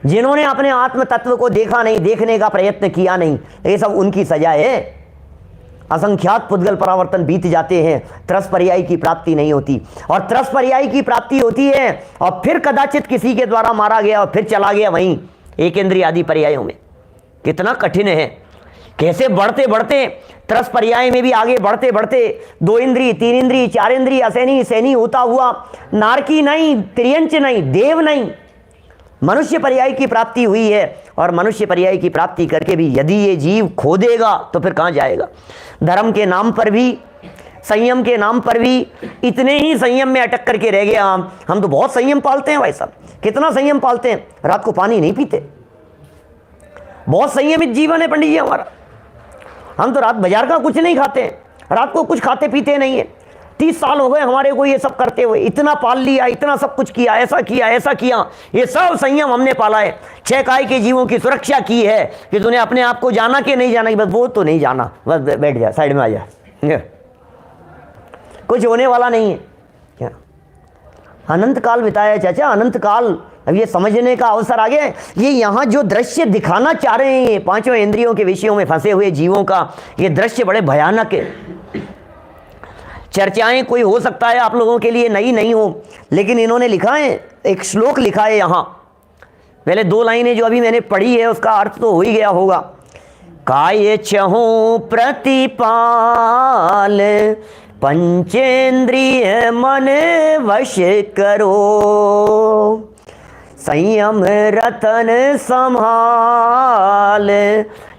जिन्होंने अपने आत्म तत्व को देखा नहीं, देखने का प्रयत्न किया नहीं। ये सब उनकी सजा है। असंख्यात पुद्गल परावर्तन बीत जाते हैं, त्रस पर्याय की प्राप्ति नहीं होती। और त्रस पर्याय की प्राप्ति होती है और फिर कदाचित किसी के द्वारा मारा गया और फिर चला गया वहीं एक इंद्रिय आदि पर्यायों में। कितना कठिन है, कैसे बढ़ते बढ़ते त्रस पर्याय में भी आगे बढ़ते बढ़ते 2 इंद्रिय, 3 इंद्रिय, 4 इंद्रिय, असैनी सैनी होता हुआ नारकी नहीं, त्रियंच नहीं, देव नहीं, मनुष्य पर्याय की प्राप्ति हुई है। और मनुष्य पर्याय की प्राप्ति करके भी यदि ये जीव खो देगा तो फिर कहाँ जाएगा? धर्म के नाम पर भी, संयम के नाम पर भी इतने ही संयम में अटक करके रह गया। हम तो बहुत संयम पालते हैं भाई साहब, कितना संयम पालते हैं, रात को पानी नहीं पीते, बहुत संयमित जीवन है पंडित जी हमारा। हम तो रात बाजार का कुछ नहीं खाते, रात को कुछ खाते पीते नहीं है। 30 साल हो गए हमारे को ये सब करते हुए, इतना पाल लिया, इतना सब कुछ किया, ऐसा किया, ऐसा किया, ये सब संयम हमने पाला है। 6 काय के जीवों की सुरक्षा की है कि तूने अपने आप को जाना कि नहीं जाना, बस वो तो नहीं जाना, बस बैठ जा, साइड में आ जा, कुछ होने वाला नहीं है। क्या अनंत काल बिताया चाचा, अनंत काल। अब ये समझने का अवसर आ गया। ये यहाँ जो दृश्य दिखाना चाह रहे हैं, 5 इंद्रियों के विषयों में फंसे हुए जीवों का ये दृश्य बड़े भयानक है। चर्चाएं कोई हो सकता है आप लोगों के लिए नई नहीं हो, लेकिन इन्होंने लिखा है, एक श्लोक लिखा है यहाँ, पहले 2 लाइनें जो अभी मैंने पढ़ी है उसका अर्थ तो हो ही गया होगा। काय छहु प्रतिपाल, पंचेंद्रिय मन वश करो, संयम रतन संभाल,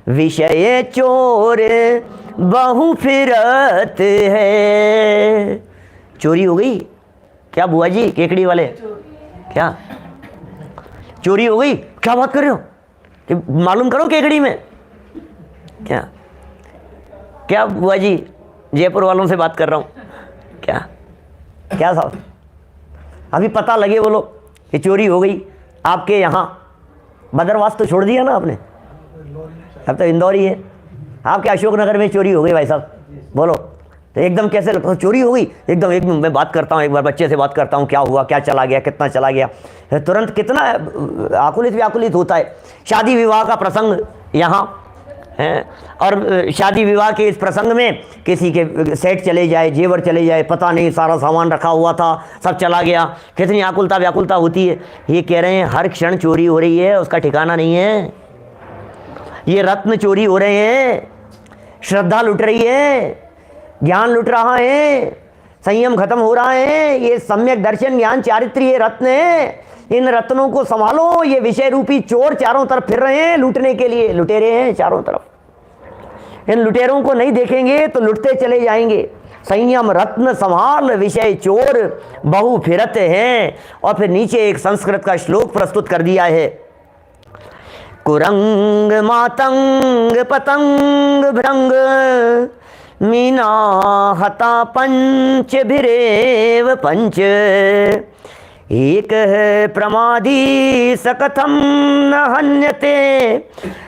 विषय चोर बहु फिरत है। चोरी हो गई क्या बुआ जी, केकड़ी वाले? क्या चोरी हो गई? क्या बात कर रहे हो? कि मालूम करो केकड़ी में क्या क्या बुआ जी, जयपुर वालों से बात कर रहा हूँ। क्या क्या साहब, अभी पता लगे बोलो कि चोरी हो गई आपके यहाँ। बदरवास तो छोड़ दिया ना आपने, अब तो इंदौर ही है। आपके अशोकनगर में चोरी हो गई भाई साहब, बोलो तो एकदम कैसे लगता, चोरी हो गई, एकदम एकदम मैं बात करता हूँ, एक बार बच्चे से बात करता हूँ, क्या हुआ, क्या चला गया, कितना चला गया, तुरंत कितना आकुलित व्याकुलित होता है। शादी विवाह का प्रसंग यहाँ है, और शादी विवाह के इस प्रसंग में किसी के सेट चले जाए, जेवर चले जाए, पता नहीं सारा सामान रखा हुआ था, सब चला गया, कितनी आकुलता व्याकुलता होती है। ये कह रहे हैं हर क्षण चोरी हो रही है, उसका ठिकाना नहीं है। ये रत्न चोरी हो रहे हैं, श्रद्धा लुट रही है, ज्ञान लुट रहा है, संयम खत्म हो रहा है। ये सम्यक दर्शन ज्ञान चारित्र्य ये रत्न है, इन रत्नों को संभालो। ये विषय रूपी चोर चारों तरफ फिर रहे हैं लूटने के लिए, लुटेरे हैं चारों तरफ। इन लुटेरों को नहीं देखेंगे तो लुटते चले जाएंगे। संयम रत्न संभाल, विषय चोर बहु फिरत हैं। और फिर नीचे एक संस्कृत का श्लोक प्रस्तुत कर दिया है, कुरंग मातंग पतंग भृंग मीना हता पंच भिरेव पंच, एक है प्रमादी सकथम न हन्यते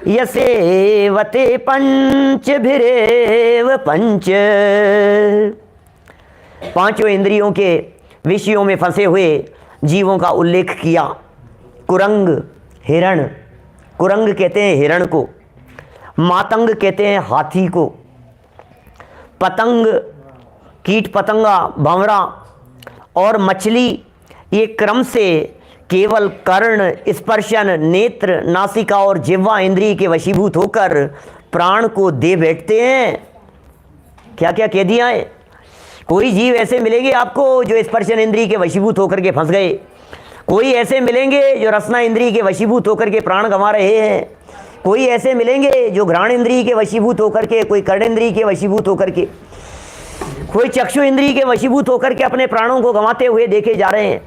यसेवते पंच भिरेव पंच। पांचों इंद्रियों के विषयों में फंसे हुए जीवों का उल्लेख किया। कुरंग हिरण, कुरंग कहते हैं हिरण को, मातंग कहते हैं हाथी को, पतंग कीट पतंगा भंवरा, और मछली, ये क्रम से केवल कर्ण, स्पर्शन, नेत्र, नासिका और जिह्वा इंद्रिय के वशीभूत होकर प्राण को दे बैठते हैं। क्या क्या कह दिया है। कोई जीव ऐसे मिलेंगे आपको जो स्पर्शन इंद्रिय के वशीभूत होकर के फंस गए, कोई ऐसे मिलेंगे जो रसना इंद्रिय के वशीभूत होकर के प्राण गंवा रहे हैं, कोई ऐसे मिलेंगे जो घ्राण इंद्रिय के वशीभूत होकर के, कोई कर्ण इंद्रिय के वशीभूत होकर के, कोई चक्षु इंद्रिय के वशीभूत होकर के अपने प्राणों को गंवाते हुए देखे जा रहे हैं।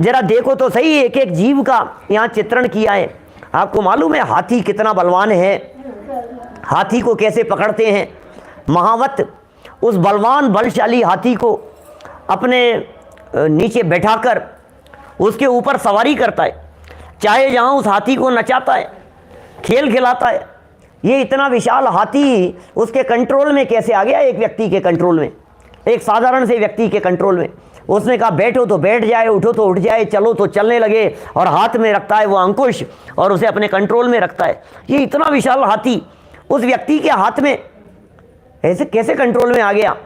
जरा देखो तो सही, एक एक जीव का यहाँ चित्रण किया है। आपको मालूम है हाथी कितना बलवान है, हाथी को कैसे पकड़ते हैं। महावत उस बलवान बलशाली हाथी को अपने नीचे बैठाकर उसके ऊपर सवारी करता है, चाहे जहाँ उस हाथी को नचाता है, खेल खिलाता है। ये इतना विशाल हाथी उसके कंट्रोल में कैसे आ गया, एक व्यक्ति के कंट्रोल में, एक साधारण से व्यक्ति के कंट्रोल में। उसने कहा बैठो तो बैठ जाए, उठो तो उठ जाए, चलो तो चलने लगे, और हाथ में रखता है वो अंकुश और उसे अपने कंट्रोल में रखता है। ये इतना विशाल हाथी उस व्यक्ति के हाथ में ऐसे कैसे कंट्रोल में आ गया।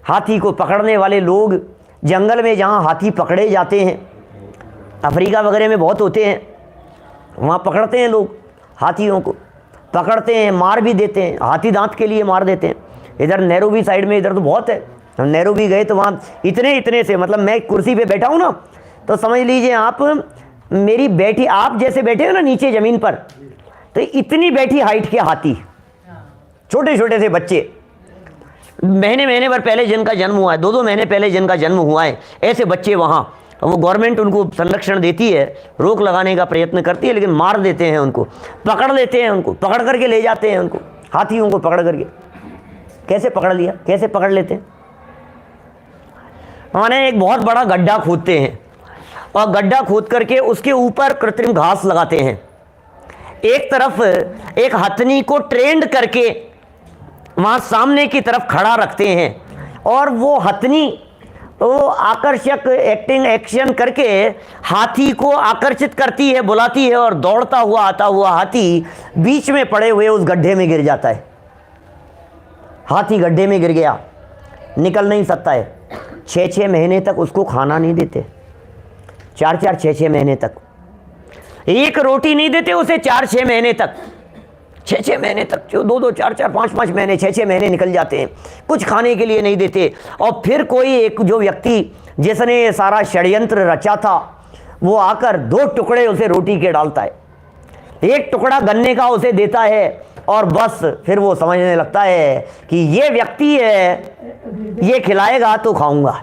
हाथी को पकड़ने वाले लोग जंगल में जहाँ हाथी पकड़े जाते हैं, अफ्रीका वगैरह में बहुत होते हैं, वहाँ पकड़ते हैं लोग, हाथियों को पकड़ते हैं, मार भी देते हैं, हाथी दांत के लिए मार देते हैं। इधर नैरोबी साइड में इधर तो बहुत है, हम नैरोबी गए तो वहाँ इतने इतने से, मतलब मैं कुर्सी पे बैठा हूँ ना, तो समझ लीजिए आप मेरी बैठी, आप जैसे बैठे हो ना नीचे ज़मीन पर, तो इतनी बैठी हाइट के हाथी, छोटे छोटे से बच्चे, महीने भर पहले जिनका जन्म हुआ है, 2-2 महीने पहले जिनका जन्म हुआ है, ऐसे बच्चे वहाँ, वो गवर्नमेंट उनको संरक्षण देती है, रोक लगाने का प्रयत्न करती है, लेकिन मार देते हैं उनको, पकड़ लेते हैं उनको, पकड़ करके ले जाते हैं उनको, हाथियों को पकड़ करके। कैसे पकड़ लिया, कैसे पकड़ लेते हैं, माने एक बहुत बड़ा गड्ढा खोदते हैं और गड्ढा खोद करके उसके ऊपर कृत्रिम घास लगाते हैं। एक तरफ एक हथनी को ट्रेंड करके वहाँ सामने की तरफ खड़ा रखते हैं, और वो हथनी वो आकर्षक एक्टिंग एक्शन करके हाथी को आकर्षित करती है, बुलाती है, और दौड़ता हुआ आता हुआ हाथी बीच में पड़े हुए उस गड्ढे में गिर जाता है। हाथी गड्ढे में गिर गया, निकल नहीं सकता है। 6-6 महीने तक उसको खाना नहीं देते, 4-4 6-6 महीने तक एक रोटी नहीं देते उसे, 4-6 महीने तक, 6-6 महीने तक, जो 2-2 4-4 5-5 महीने 6-6 महीने निकल जाते हैं, कुछ खाने के लिए नहीं देते। और फिर कोई एक जो व्यक्ति जिसने सारा षड्यंत्र रचा था, वो आकर 2 टुकड़े उसे रोटी के डालता है, 1 टुकड़ा गन्ने का उसे देता है, और बस फिर वो समझने लगता है कि ये व्यक्ति है, ये खिलाएगा तो खाऊंगा,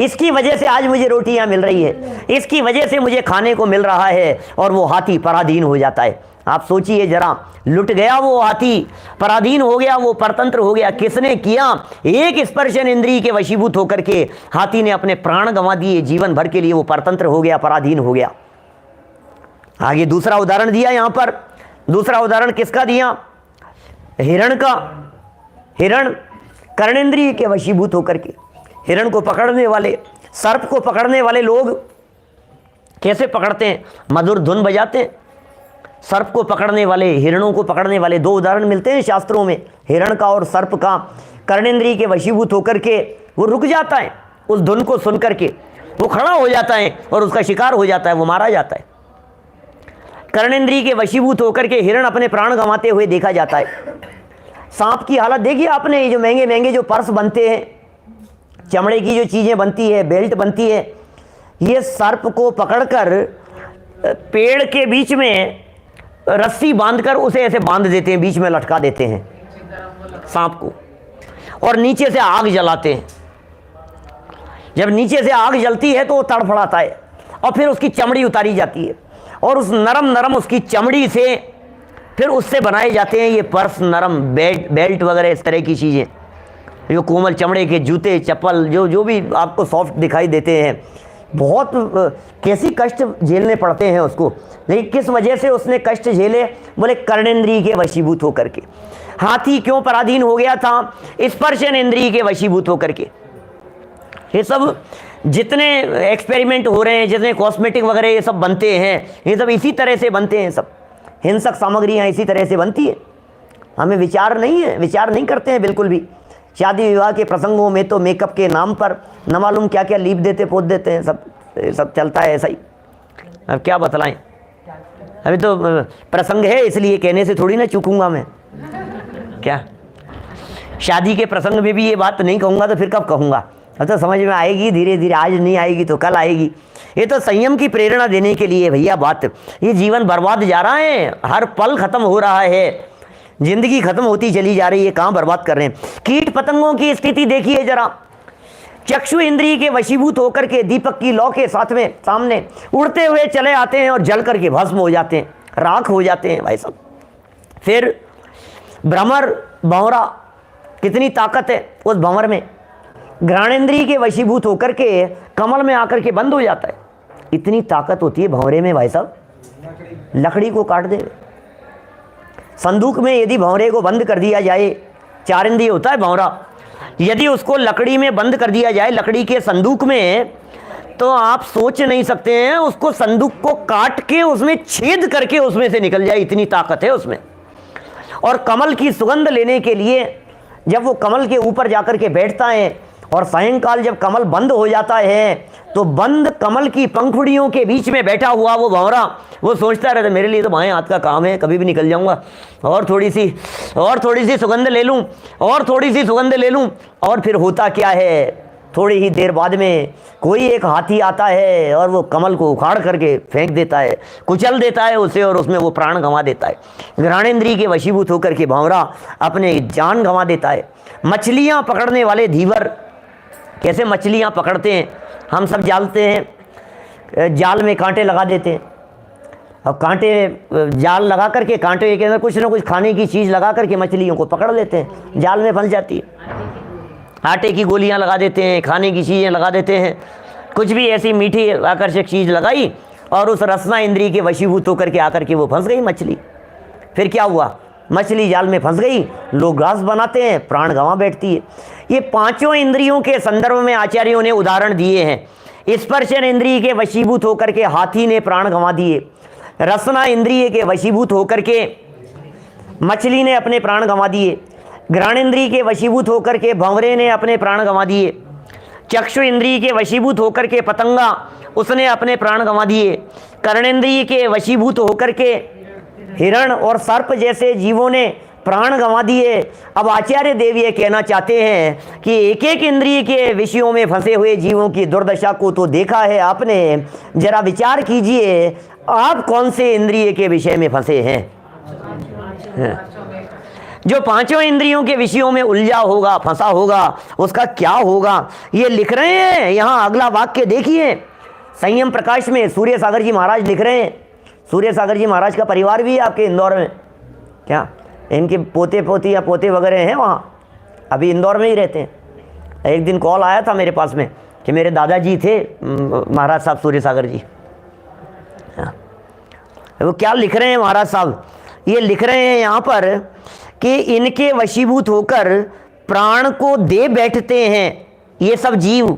इसकी वजह से आज मुझे रोटियां मिल रही है, इसकी वजह से मुझे खाने को मिल रहा है, और वो हाथी पराधीन हो जाता है। आप सोचिए जरा, लुट गया वो हाथी, पराधीन हो गया, वो परतंत्र हो गया। किसने किया? एक स्पर्शन इंद्रिय के वशीभूत होकर के हाथी ने अपने प्राण गंवा दिए, जीवन भर के लिए वो परतंत्र हो गया, पराधीन हो गया। आगे दूसरा उदाहरण दिया यहां पर, दूसरा उदाहरण किसका दिया? हिरण का। हिरण कर्णेंद्रिय के वशीभूत होकर के हिरण को पकड़ने वाले, सर्प को पकड़ने वाले लोग कैसे पकड़ते हैं? मधुर धुन बजाते हैं। सर्प को पकड़ने वाले, हिरणों को पकड़ने वाले 2 उदाहरण मिलते हैं शास्त्रों में, हिरण का और सर्प का। कर्णेंद्रिय के वशीभूत होकर के वो रुक जाता है, उस धुन को सुन करके वो खड़ा हो जाता है और उसका शिकार हो जाता है, वो मारा जाता है। कर्णेंद्रिय के वशीभूत होकर के हिरण अपने प्राण गंवाते हुए देखा जाता है। सांप की हालत देखिए आपने, ये जो महंगे महंगे जो पर्स बनते हैं, चमड़े की जो चीज़ें बनती है, बेल्ट बनती है, ये सर्प को पकड़कर पेड़ के बीच में रस्सी बांधकर उसे ऐसे बांध देते हैं, बीच में लटका देते हैं सांप को, और नीचे से आग जलाते हैं। जब नीचे से आग जलती है तो वो तड़फड़ाता है और फिर उसकी चमड़ी उतारी जाती है और उस नरम नरम उसकी चमड़ी से फिर उससे बनाए जाते हैं ये पर्स, नरम बेल्ट वगैरह, इस तरह की चीज़ें, जो कोमल चमड़े के जूते, चप्पल, जो भी आपको सॉफ्ट दिखाई देते हैं। बहुत कैसी कष्ट झेलने पड़ते हैं उसको, लेकिन किस वजह से उसने कष्ट झेले? बोले कर्णेंद्रिय के वशीभूत होकर के। हाथी क्यों पराधीन हो गया था? स्पर्शनेंद्रिय के वशीभूत होकर के। ये सब जितने एक्सपेरिमेंट हो रहे हैं, जितने कॉस्मेटिक वगैरह ये सब बनते हैं, ये सब इसी तरह से बनते हैं। सब हिंसक सामग्रियाँ इसी तरह से बनती है। हमें विचार नहीं है, विचार नहीं करते हैं बिल्कुल भी। शादी विवाह के प्रसंगों में तो मेकअप के नाम पर न मालूम क्या क्या लीप देते, पोत देते हैं, सब चलता है ऐसा ही। अब क्या बतलाएं, अभी तो प्रसंग है इसलिए कहने से थोड़ी ना चूकूंगा मैं। क्या शादी के प्रसंग में भी ये बात नहीं कहूँगा तो फिर कब कहूँगा? अब तो समझ में आएगी धीरे धीरे, आज नहीं आएगी तो कल आएगी। ये तो संयम की प्रेरणा देने के लिए भैया बात। ये जीवन बर्बाद जा रहा है, हर पल खत्म हो रहा है, जिंदगी खत्म होती चली जा रही है, कहाँ बर्बाद कर रहे हैं। कीट पतंगों की स्थिति देखिए जरा। चक्षु इंद्रिय के वशीभूत होकर के दीपक की लौ के साथ में सामने उड़ते हुए चले आते हैं और जल करके भस्म हो जाते हैं, राख हो जाते हैं भाई साहब। फिर भ्रमर, भंवरा, कितनी ताकत है उस भंवर में। घ्राणेंद्रिय के वशीभूत होकर के कमल में आकर के बंद हो जाता है। इतनी ताकत होती है भंवरे में भाई साहब, लकड़ी को काट दे। संदूक में यदि भंवरे को बंद कर दिया जाए, 4 इंद्रिय होता है भंवरा, यदि उसको लकड़ी में बंद कर दिया जाए, लकड़ी के संदूक में, तो आप सोच नहीं सकते हैं, उसको संदूक को काट के उसमें छेद करके उसमें से निकल जाए, इतनी ताकत है उसमें। और कमल की सुगंध लेने के लिए जब वो कमल के ऊपर जाकर के बैठता है और सायंकाल जब कमल बंद हो जाता है तो बंद कमल की पंखुड़ियों के बीच में बैठा हुआ वो भंवरा, वो सोचता रहता मेरे लिए तो बाएं हाथ का काम है, कभी भी निकल जाऊंगा, और थोड़ी सी सुगंध ले लूं, और थोड़ी सी सुगंध ले लूं। और फिर होता क्या है, थोड़ी ही देर बाद में कोई एक हाथी आता है और वो कमल को उखाड़ करके फेंक देता है, कुचल देता है उसे, और उसमें वो प्राण गंवा देता है। घ्राणेंद्रिय के वशीभूत होकर के भंवरा अपने जान गंवा देता है। मछलियाँ पकड़ने वाले धीवर कैसे मछलियाँ पकड़ते हैं, हम सब जानते हैं, जाल में कांटे लगा देते हैं, और कांटे जाल लगा करके कांटे के अंदर कुछ ना कुछ खाने की चीज़ लगा करके मछलियों को पकड़ लेते हैं, जाल में फंस जाती है। आटे की गोलियां लगा देते हैं, खाने की चीज़ें लगा देते हैं, कुछ भी ऐसी मीठी आकर्षक चीज़ लगाई और उस रसना इंद्रिय के वशीभूत होकर के आकर के वो फंस गई मछली। फिर क्या हुआ, मछली जाल में फंस गई, लोग घास बनाते हैं, प्राण गंवा बैठती है। ये 5 इंद्रियों के संदर्भ में आचार्यों ने उदाहरण दिए हैं। स्पर्शन इंद्रिय के वशीभूत होकर के हाथी ने प्राण गंवा दिए, रसना इंद्रिय के वशीभूत होकर के मछली ने अपने प्राण गंवा दिए, घ्राणेंद्रिय के वशीभूत होकर के भंवरे ने अपने प्राण गंवा दिए, चक्षु इंद्रिय के वशीभूत होकर के पतंगा उसने अपने प्राण गंवा दिए, कर्णेंद्रिय के वशीभूत होकर के हिरण और सर्प जैसे जीवों ने प्राण गंवा दिए। अब आचार्य देव ये कहना चाहते हैं कि एक एक इंद्रिय के विषयों में फंसे हुए जीवों की दुर्दशा को तो देखा है आपने, जरा विचार कीजिए आप कौन से इंद्रिय के विषय में फंसे हैं। जो 5 इंद्रियों के विषयों में उलझा होगा, फंसा होगा, उसका क्या होगा, ये लिख रहे हैं। यहाँ अगला वाक्य देखिए, संयम प्रकाश में सूर्य सागर जी महाराज लिख रहे हैं। सूर्य सागर जी महाराज का परिवार भी है आपके इंदौर में, क्या इनके पोते पोती या पोते वगैरह हैं वहाँ, अभी इंदौर में ही रहते हैं। एक दिन कॉल आया था मेरे पास में कि मेरे दादाजी थे महाराज साहब सूर्य सागर जी। हाँ, वो क्या लिख रहे हैं महाराज साहब, ये लिख रहे हैं यहाँ पर कि इनके वशीभूत होकर प्राण को दे बैठते हैं ये सब जीव,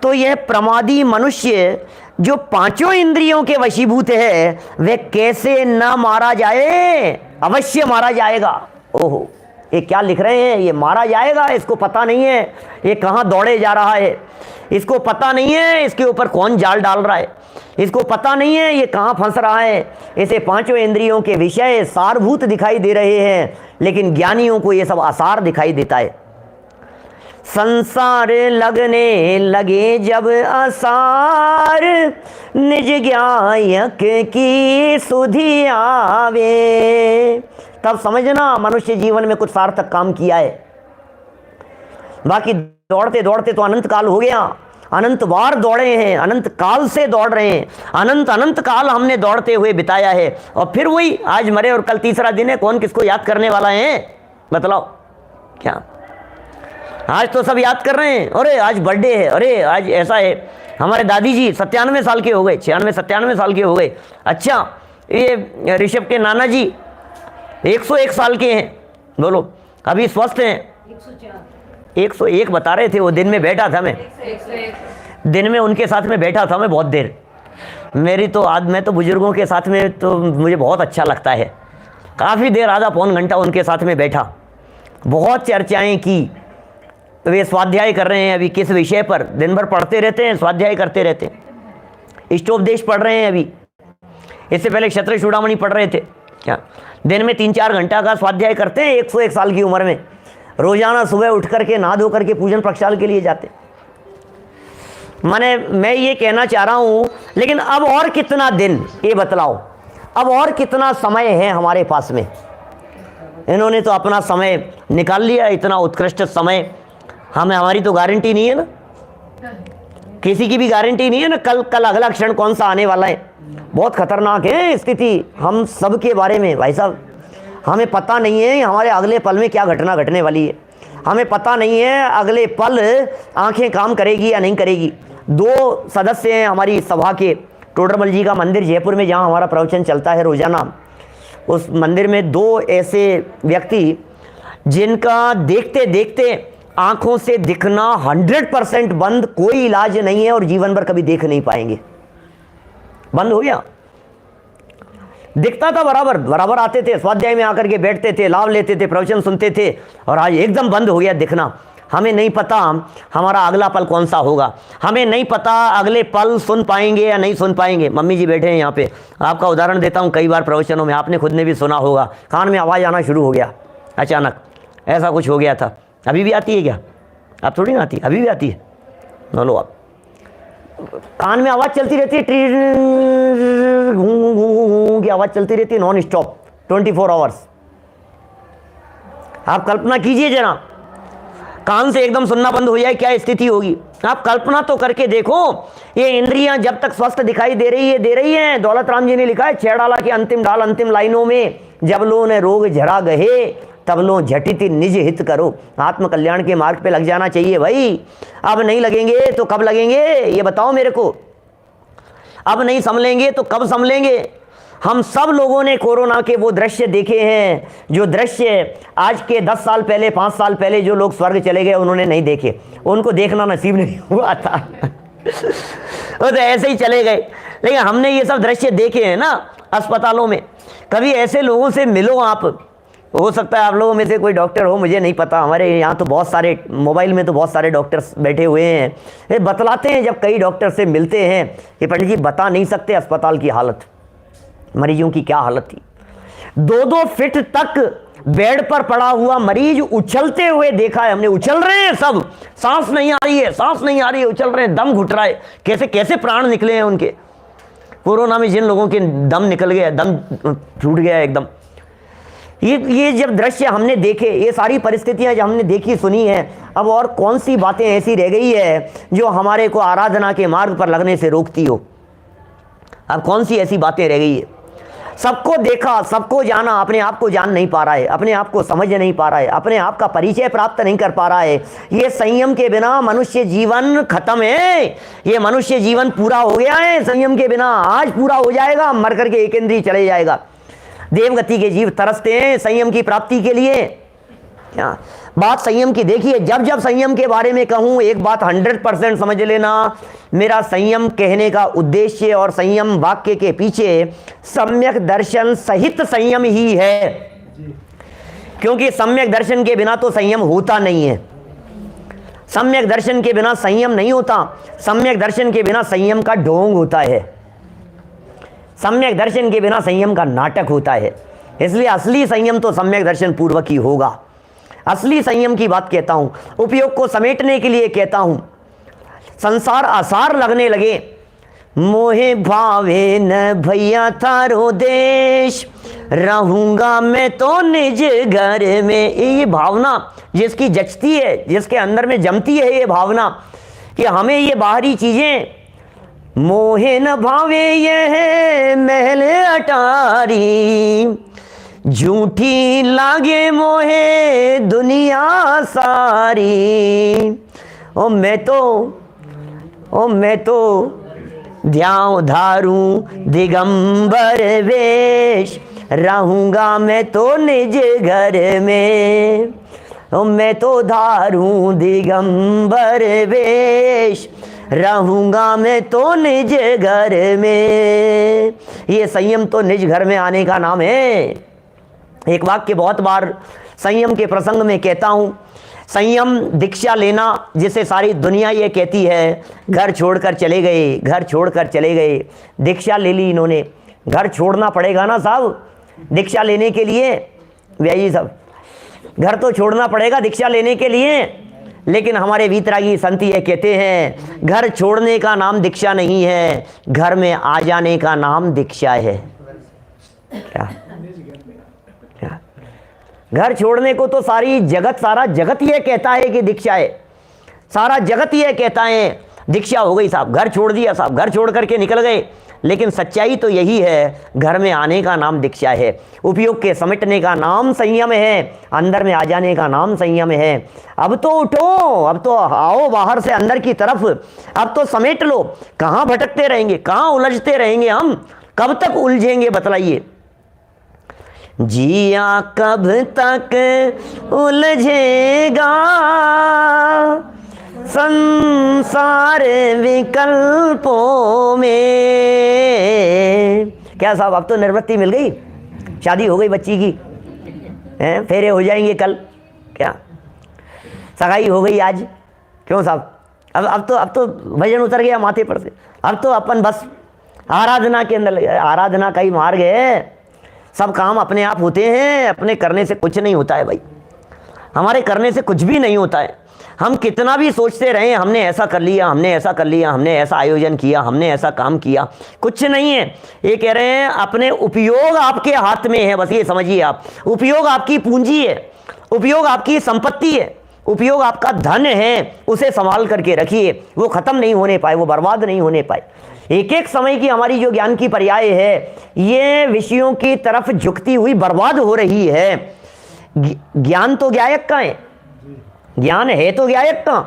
तो यह प्रमादी मनुष्य जो पांचों इंद्रियों के वशीभूत है वह कैसे न मारा जाए? अवश्य मारा जाएगा। ओहो, ये क्या लिख रहे हैं? ये मारा जाएगा, इसको पता नहीं है ये कहाँ दौड़े जा रहा है, इसको पता नहीं है इसके ऊपर कौन जाल डाल रहा है, इसको पता नहीं है ये कहाँ फंस रहा है। इसे पांचों इंद्रियों के विषय सारभूत दिखाई दे रहे हैं, लेकिन ज्ञानियों को ये सब आसार दिखाई देता है। संसार लगने लगे जब आसार, निज ज्ञायक की सुधि आवे, तब समझना मनुष्य जीवन में कुछ सार्थक काम किया है। बाकी दौड़ते दौड़ते तो अनंत काल हो गया, अनंत बार दौड़े हैं, अनंत काल से दौड़ रहे हैं, अनंत अनंत काल हमने दौड़ते हुए बिताया है, और फिर वही आज मरे और कल तीसरा दिन है। कौन किसको याद करने वाला है? बतलाओ क्या? आज तो सब याद कर रहे हैं, अरे आज बर्थडे है, अरे आज ऐसा है। हमारे दादी जी 97 साल के हो गए, 96-97 साल के हो गए। अच्छा, ये ऋषभ के नाना जी 101 साल के हैं, बोलो अभी स्वस्थ हैं? 101 बता रहे थे वो। दिन में बैठा था मैं, दिन में उनके साथ में बैठा था मैं बहुत देर। मेरी तो मैं तो बुजुर्गों के साथ में तो मुझे बहुत अच्छा लगता है। काफ़ी देर, आधा पौन घंटा उनके साथ में बैठा, बहुत चर्चाएं की। वे स्वाध्याय कर रहे हैं अभी, किस विषय पर? दिन भर पढ़ते रहते हैं, स्वाध्याय करते रहते हैं, इष्टोपदेश पढ़ रहे हैं अभी। इससे पहले क्षत्रिय चूड़ामणि पढ़ रहे थे। क्या दिन में 3-4 घंटा का स्वाध्याय करते हैं 101 साल की उम्र में। रोजाना सुबह उठ करके नहा धो करके पूजन प्रक्षाल के लिए जाते। मैं ये कहना चाह रहा हूं, लेकिन अब और कितना दिन ये बतलाओ, अब और कितना समय है हमारे पास में? इन्होंने तो अपना समय निकाल लिया, इतना उत्कृष्ट समय। हमारी तो गारंटी नहीं है ना, किसी की भी गारंटी नहीं है ना कल अगला क्षण कौन सा आने वाला है। बहुत खतरनाक है स्थिति हम सब के बारे में भाई साहब। हमें पता नहीं है हमारे अगले पल में क्या घटना घटने वाली है, हमें पता नहीं है अगले पल आंखें काम करेगी या नहीं करेगी। 2 सदस्य हैं हमारी सभा के, टोडरमल जी का मंदिर जयपुर में जहाँ हमारा प्रवचन चलता है रोजाना, उस मंदिर में 2 ऐसे व्यक्ति जिनका देखते देखते आंखों से दिखना 100% बंद, कोई इलाज नहीं है और जीवन भर कभी देख नहीं पाएंगे। बंद हो गया। दिखता था बराबर बराबर, आते थे स्वाध्याय में आकर के बैठते थे, लाभ लेते थे, प्रवचन सुनते थे, और आज एकदम बंद हो गया दिखना। हमें नहीं पता हमारा अगला पल कौन सा होगा, हमें नहीं पता अगले पल सुन पाएंगे या नहीं सुन पाएंगे। मम्मी जी बैठे हैं यहाँ पे, आपका उदाहरण देता हूँ, कई बार प्रवचनों में आपने खुद ने भी सुना होगा, कान में आवाज़ आना शुरू हो गया अचानक, ऐसा कुछ हो गया था। अभी भी आती है क्या? आप थोड़ी ना आती, अभी भी आती है। बोलो आप, कान में आवाज़ चलती रहती है, की आवाज़ चलती रहती है नॉन स्टॉप 24 आवर्स। आप कल्पना कीजिए जरा, कान से एकदम सुनना बंद हो जाए क्या स्थिति होगी? आप कल्पना तो करके देखो। ये इंद्रियां जब तक स्वस्थ दिखाई दे रही है। दौलत राम जी ने लिखा है 6 डाला की अंतिम डाल अंतिम लाइनों में, जब लो ने रोग झरा गहे तब लो झटिति निज हित करो। आत्म कल्याण के मार्ग पे लग जाना चाहिए भाई। अब नहीं लगेंगे तो कब लगेंगे ये बताओ मेरे को? अब नहीं संभलेंगे तो कब संभलेंगे? हम सब लोगों ने कोरोना के वो दृश्य देखे हैं, जो दृश्य आज के 10 साल पहले 5 साल पहले जो लोग स्वर्ग चले गए उन्होंने नहीं देखे, उनको देखना नसीब नहीं हुआ था। वो तो ऐसे ही चले गए। लेकिन हमने ये सब दृश्य देखे हैं ना अस्पतालों में। कभी ऐसे लोगों से मिलो आप, हो सकता है आप लोगों में से कोई डॉक्टर हो, मुझे नहीं पता। हमारे यहाँ तो बहुत सारे मोबाइल में तो बहुत सारे डॉक्टर्स बैठे हुए हैं, ये बतलाते हैं। जब कई डॉक्टर से मिलते हैं कि पंडित जी बता नहीं सकते अस्पताल की हालत, मरीजों की क्या हालत थी। 2-2 फीट तक बेड पर पड़ा हुआ मरीज उछलते हुए देखा है हमने। उछल रहे हैं सब, सांस नहीं आ रही है, सांस नहीं आ रही है, उछल रहे हैं, दम घुट रहा है। कैसे कैसे प्राण निकले हैं उनके। कोरोना में जिन लोगों के दम निकल गया, दम छूट गया एकदम। ये जब दृश्य हमने देखे, ये सारी परिस्थितियां जब हमने देखी सुनी हैं, अब और कौन सी बातें ऐसी रह गई है जो हमारे को आराधना के मार्ग पर लगने से रोकती हो? अब कौन सी ऐसी बातें रह गई है? सबको देखा, सबको जाना, अपने आप को जान नहीं पा रहा है, अपने आप को समझ नहीं पा रहा है, अपने आप का परिचय प्राप्त नहीं कर पा रहा है। ये संयम के बिना मनुष्य जीवन खत्म है। ये मनुष्य जीवन पूरा हो गया है संयम के बिना, आज पूरा हो जाएगा, मर करके एक इंद्रिय चले जाएगा। देवगति के जीव तरसते हैं संयम की प्राप्ति के लिए। बात संयम की देखिए, जब जब संयम के बारे में कहूं एक बात 100% समझ लेना, मेरा संयम कहने का उद्देश्य और संयम वाक्य के पीछे सम्यक दर्शन सहित संयम ही है, क्योंकि सम्यक दर्शन के बिना तो संयम होता नहीं है। सम्यक दर्शन के बिना संयम नहीं होता, सम्यक दर्शन के बिना संयम का ढोंग होता है, सम्यक दर्शन के बिना संयम का नाटक होता है। इसलिए असली संयम तो सम्यक दर्शन पूर्वक ही होगा। असली संयम की बात कहता हूं, उपयोग को समेटने के लिए कहता हूं। संसार आसार लगने लगे, मोहे भावे न भैया थारो देश, रहूंगा मैं तो निज घर में। ये भावना जिसकी जचती है, जिसके अंदर में जमती है ये भावना कि हमें ये बाहरी चीजें, मोहे न भावे यह महल अटारी, झूठी लागे मोहे दुनिया सारी। ओ मैं तो ध्यान धारूं दिगंबर वेश, रहूंगा मैं तो निज घर में। ओ मैं तो धारूं दिगंबर वेश, रहूंगा मैं तो निज घर में। ये संयम तो निज घर में आने का नाम है। एक वाक्य बहुत बार संयम के प्रसंग में कहता हूं, संयम दीक्षा लेना, जिसे सारी दुनिया ये कहती है घर छोड़कर चले गए, घर छोड़कर चले गए। दीक्षा ले ली इन्होंने, घर छोड़ना पड़ेगा ना साहब दीक्षा लेने के लिए, भैया साहब घर तो छोड़ना पड़ेगा दीक्षा लेने के लिए। लेकिन हमारे वीतरागी संत ये कहते हैं घर छोड़ने का नाम दीक्षा नहीं है, घर में आ जाने का नाम दीक्षा है। क्या घर छोड़ने को तो सारा जगत ये कहता है कि दीक्षा है, सारा जगत ये कहता है दीक्षा हो गई साहब, घर छोड़ दिया साहब, घर छोड़ करके निकल गए। लेकिन सच्चाई तो यही है, घर में आने का नाम दीक्षा है, उपयोग के समेटने का नाम संयम है, अंदर में आ जाने का नाम संयम है। अब तो उठो, अब तो आओ बाहर से अंदर की तरफ, अब तो समेट लो। कहाँ भटकते रहेंगे, कहाँ उलझते रहेंगे हम, कब तक उलझेंगे बतलाइए। जिया कब तक उलझेगा संसार विकल्पों में। क्या साहब अब तो निवृत्ति मिल गई, शादी हो गई बच्ची की, फेरे हो जाएंगे कल, क्या सगाई हो गई आज, क्यों साहब अब तो भजन उतर गया माथे पर से। अब तो अपन बस आराधना के अंदर, आराधना का ही मार्ग है। सब काम अपने आप होते हैं, अपने करने से कुछ नहीं होता है भाई, हमारे करने से कुछ भी नहीं होता है। हम कितना भी सोचते रहे हमने ऐसा कर लिया, हमने ऐसा कर लिया, हमने ऐसा आयोजन किया, हमने ऐसा काम किया, कुछ नहीं है। ये कह रहे हैं अपने उपयोग आपके हाथ में है, बस ये समझिए आप। उपयोग आपकी पूंजी है, उपयोग आपकी संपत्ति है, उपयोग आपका धन है, उसे संभाल करके रखिए, वो खत्म नहीं होने पाए, वो बर्बाद नहीं होने पाए। एक एक समय की हमारी जो ज्ञान की पर्याय है, ये विषयों की तरफ झुकती हुई बर्बाद हो रही है। ज्ञान तो ज्ञायक का है, ज्ञान है तो ज्ञायक का,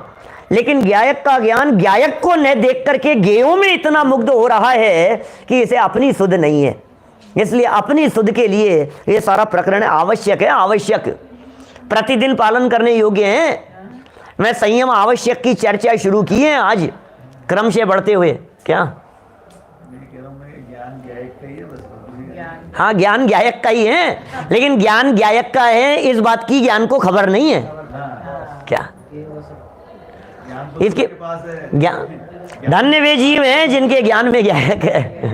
लेकिन ज्ञायक का ज्ञान ज्ञायक को न देख करके ज्ञेयों में इतना मुग्ध हो रहा है कि इसे अपनी सुध नहीं है। इसलिए अपनी सुध के लिए ये सारा प्रकरण आवश्यक है, आवश्यक, प्रतिदिन पालन करने योग्य है। मैं संयम आवश्यक की चर्चा शुरू की है आज क्रम से बढ़ते हुए। क्या हाँ, ज्ञान ज्ञायक का ही है, लेकिन ज्ञान ज्ञायक का है इस बात की ज्ञान को खबर नहीं है। क्या इसके ज्ञान, धन्य वे जीव हैं जिनके ज्ञान में ज्ञायक है।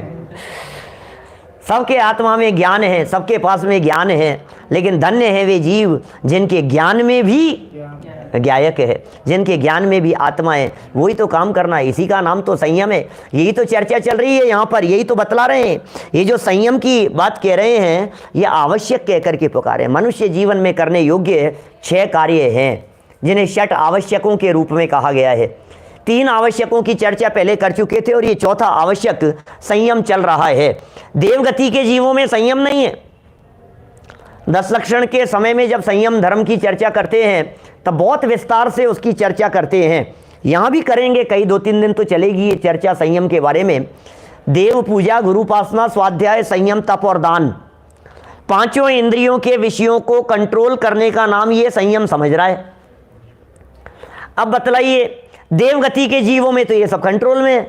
सबके आत्मा में ज्ञान है, सबके पास में ज्ञान है, लेकिन धन्य है वे जीव जिनके ज्ञान में भी ज्ञायक है, जिनके ज्ञान में भी आत्मा है। वही तो काम करना है, इसी का नाम तो संयम है। यही तो चर्चा चल रही है यहाँ पर, यही तो बतला रहे हैं। ये जो संयम की बात कह रहे हैं, ये आवश्यक कह करके पुकारे। मनुष्य जीवन में करने योग्य 6 कार्य हैं जिन्हें षट आवश्यकों के रूप में कहा गया है। 3 आवश्यकों की चर्चा पहले कर चुके थे और ये चौथा आवश्यक संयम चल रहा है। देवगति के जीवों में संयम नहीं है। 10 लक्षण के समय में जब संयम धर्म की चर्चा करते हैं तब बहुत विस्तार से उसकी चर्चा करते हैं। यहाँ भी करेंगे, कई 2-3 दिन तो चलेगी ये चर्चा संयम के बारे में। देव पूजा, गुरु उपासना, स्वाध्याय, संयम, तप और दान, पांचों इंद्रियों के विषयों को कंट्रोल करने का नाम ये संयम समझ रहा है। अब बतलाइए, देवगति के जीवों में तो ये सब कंट्रोल में है,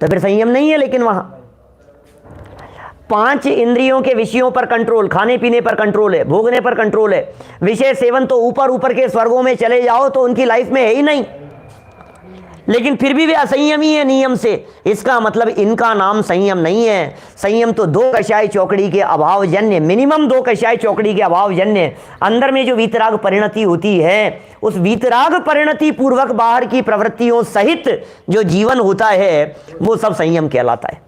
तो फिर संयम नहीं है। लेकिन वहां 5 इंद्रियों के विषयों पर कंट्रोल, खाने पीने पर कंट्रोल है, भोगने पर कंट्रोल है, विषय सेवन तो ऊपर ऊपर के स्वर्गों में चले जाओ तो उनकी लाइफ में है ही नहीं, लेकिन फिर भी वे असंयमी है नियम से। इसका मतलब इनका नाम संयम नहीं है। संयम तो 2 कषाय चौकड़ी के अभाव जन्य, मिनिमम 2 कषाय चौकड़ी के अभाव जन्य अंदर में जो वीतराग परिणति होती है, उस वीतराग परिणति पूर्वक बाहर की प्रवृत्तियों सहित जो जीवन होता है वो सब संयम कहलाता है।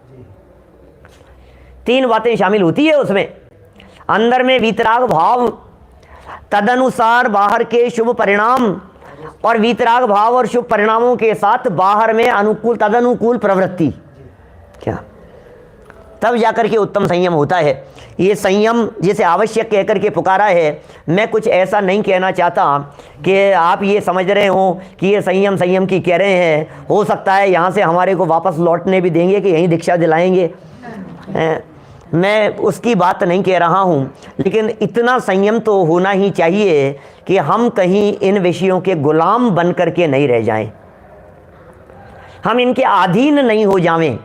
3 बातें शामिल होती है उसमें। अंदर में वीतराग भाव, तदनुसार बाहर के शुभ परिणाम, और वीतराग भाव और शुभ परिणामों के साथ बाहर में अनुकूल तदनुकूल प्रवृत्ति, क्या तब जाकर के उत्तम संयम होता है। ये संयम जिसे आवश्यक कहकर के पुकारा है, मैं कुछ ऐसा नहीं कहना चाहता कि आप ये समझ रहे हो कि ये संयम संयम की कह रहे हैं, हो सकता है यहाँ से हमारे को वापस लौटने भी देंगे कि यहीं दीक्षा दिलाएंगे, मैं उसकी बात नहीं कह रहा हूँ। लेकिन इतना संयम तो होना ही चाहिए कि हम कहीं इन विषयों के गुलाम बन करके नहीं रह जाएं, हम इनके अधीन नहीं हो जावें।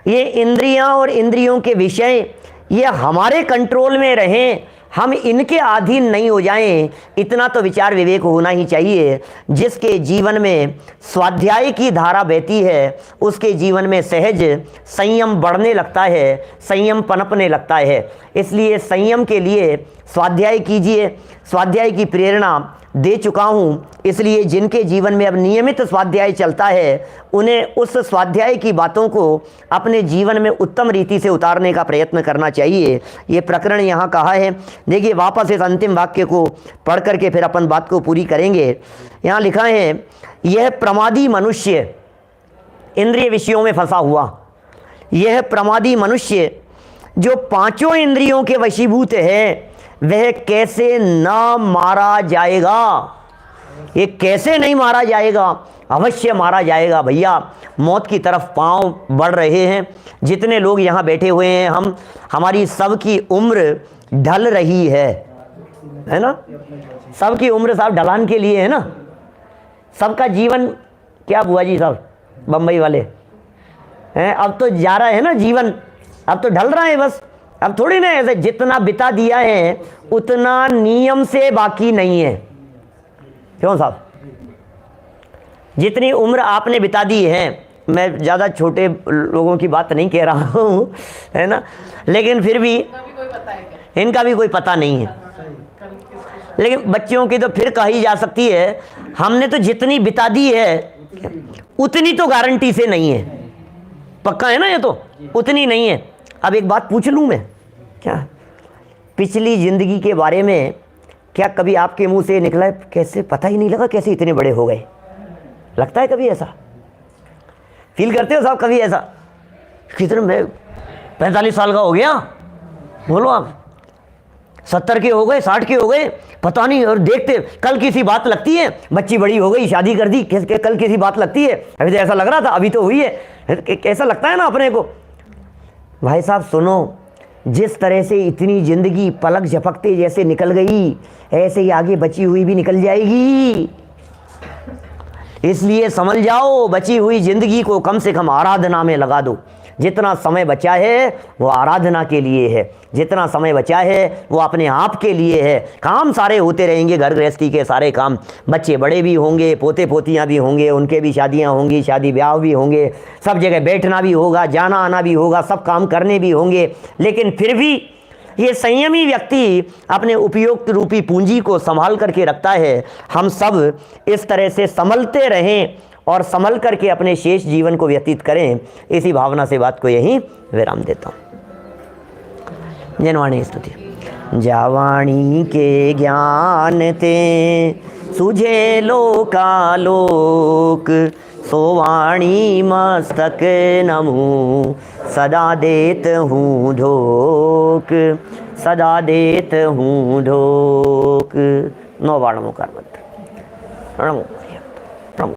ये इंद्रियां और इंद्रियों के विषय ये हमारे कंट्रोल में रहें, हम इनके अधीन नहीं हो जाएं, इतना तो विचार विवेक होना ही चाहिए। जिसके जीवन में स्वाध्याय की धारा बहती है उसके जीवन में सहज संयम बढ़ने लगता है, संयम पनपने लगता है। इसलिए संयम के लिए स्वाध्याय कीजिए, स्वाध्याय की प्रेरणा दे चुका हूँ। इसलिए जिनके जीवन में अब नियमित स्वाध्याय चलता है उन्हें उस स्वाध्याय की बातों को अपने जीवन में उत्तम रीति से उतारने का प्रयत्न करना चाहिए। ये प्रकरण यहाँ कहा है। देखिए वापस इस अंतिम वाक्य को पढ़ करके फिर अपन बात को पूरी करेंगे। यहाँ लिखा है, यह प्रमादी मनुष्य इंद्रिय विषयों में फंसा हुआ, यह प्रमादी मनुष्य जो 5 इंद्रियों के वशीभूत है वह कैसे न मारा जाएगा। ये कैसे नहीं मारा जाएगा, अवश्य मारा जाएगा भैया। मौत की तरफ पांव बढ़ रहे हैं। जितने लोग यहाँ बैठे हुए हैं, हमारी सबकी उम्र ढल रही है ना। सबकी उम्र साहब ढलान के लिए है ना। सबका जीवन क्या बुआ जी साहब बम्बई वाले हैं, अब तो जा रहा है ना जीवन, अब तो ढल रहा है बस। अब थोड़ी ना ऐसे जितना बिता दिया है उतना नियम से बाकी नहीं है। क्यों साहब, जितनी उम्र आपने बिता दी है, मैं ज़्यादा छोटे लोगों की बात नहीं कह रहा हूँ, है ना, लेकिन फिर भी इनका भी कोई पता नहीं है। लेकिन बच्चियों की तो फिर कही जा सकती है, हमने तो जितनी बिता दी है उतनी तो गारंटी से नहीं है। पक्का है ना, ये तो उतनी नहीं है। अब एक बात पूछ लूँ मैं, क्या पिछली ज़िंदगी के बारे में क्या कभी आपके मुंह से निकला है, कैसे पता ही नहीं लगा कैसे इतने बड़े हो गए? लगता है कभी ऐसा? फील करते हो साहब कभी ऐसा? कितने मैं 45 साल का हो गया, बोलो आप 70 के हो गए, 60 के हो गए, पता नहीं। और देखते कल किसी बात लगती है, बच्ची बड़ी हो गई, शादी कर दी, कल किसी बात लगती है, अभी तो ऐसा लग रहा था, अभी तो हुई है। कैसा लगता है ना अपने को। भाई साहब सुनो, जिस तरह से इतनी जिंदगी पलक झपकते जैसे निकल गई, ऐसे ही आगे बची हुई भी निकल जाएगी। इसलिए समझ जाओ, बची हुई जिंदगी को कम से कम आराधना में लगा दो। जितना समय बचा है वो आराधना के लिए है, जितना समय बचा है वो अपने आप के लिए है। काम सारे होते रहेंगे, घर गृहस्थी के सारे काम, बच्चे बड़े भी होंगे, पोते पोतियां भी होंगे, उनके भी शादियां होंगी, शादी ब्याह भी होंगे, सब जगह बैठना भी होगा, जाना आना भी होगा, सब काम करने भी होंगे। लेकिन फिर भी ये संयमी व्यक्ति अपने उपयुक्त रूपी पूंजी को संभाल करके रखता है। हम सब इस तरह से संभलते रहें और संभल करके अपने शेष जीवन को व्यतीत करें, इसी भावना से बात को यहीं विराम देता हूँ। जनवाणी स्तुति। जावाणी के ज्ञान ते सुझे लोकालोक, सोवाणी मस्तक नमू सदा देत हूँ ढोक, सदा देत हूँ ढोक। 9 बार नमोकार मंत्र।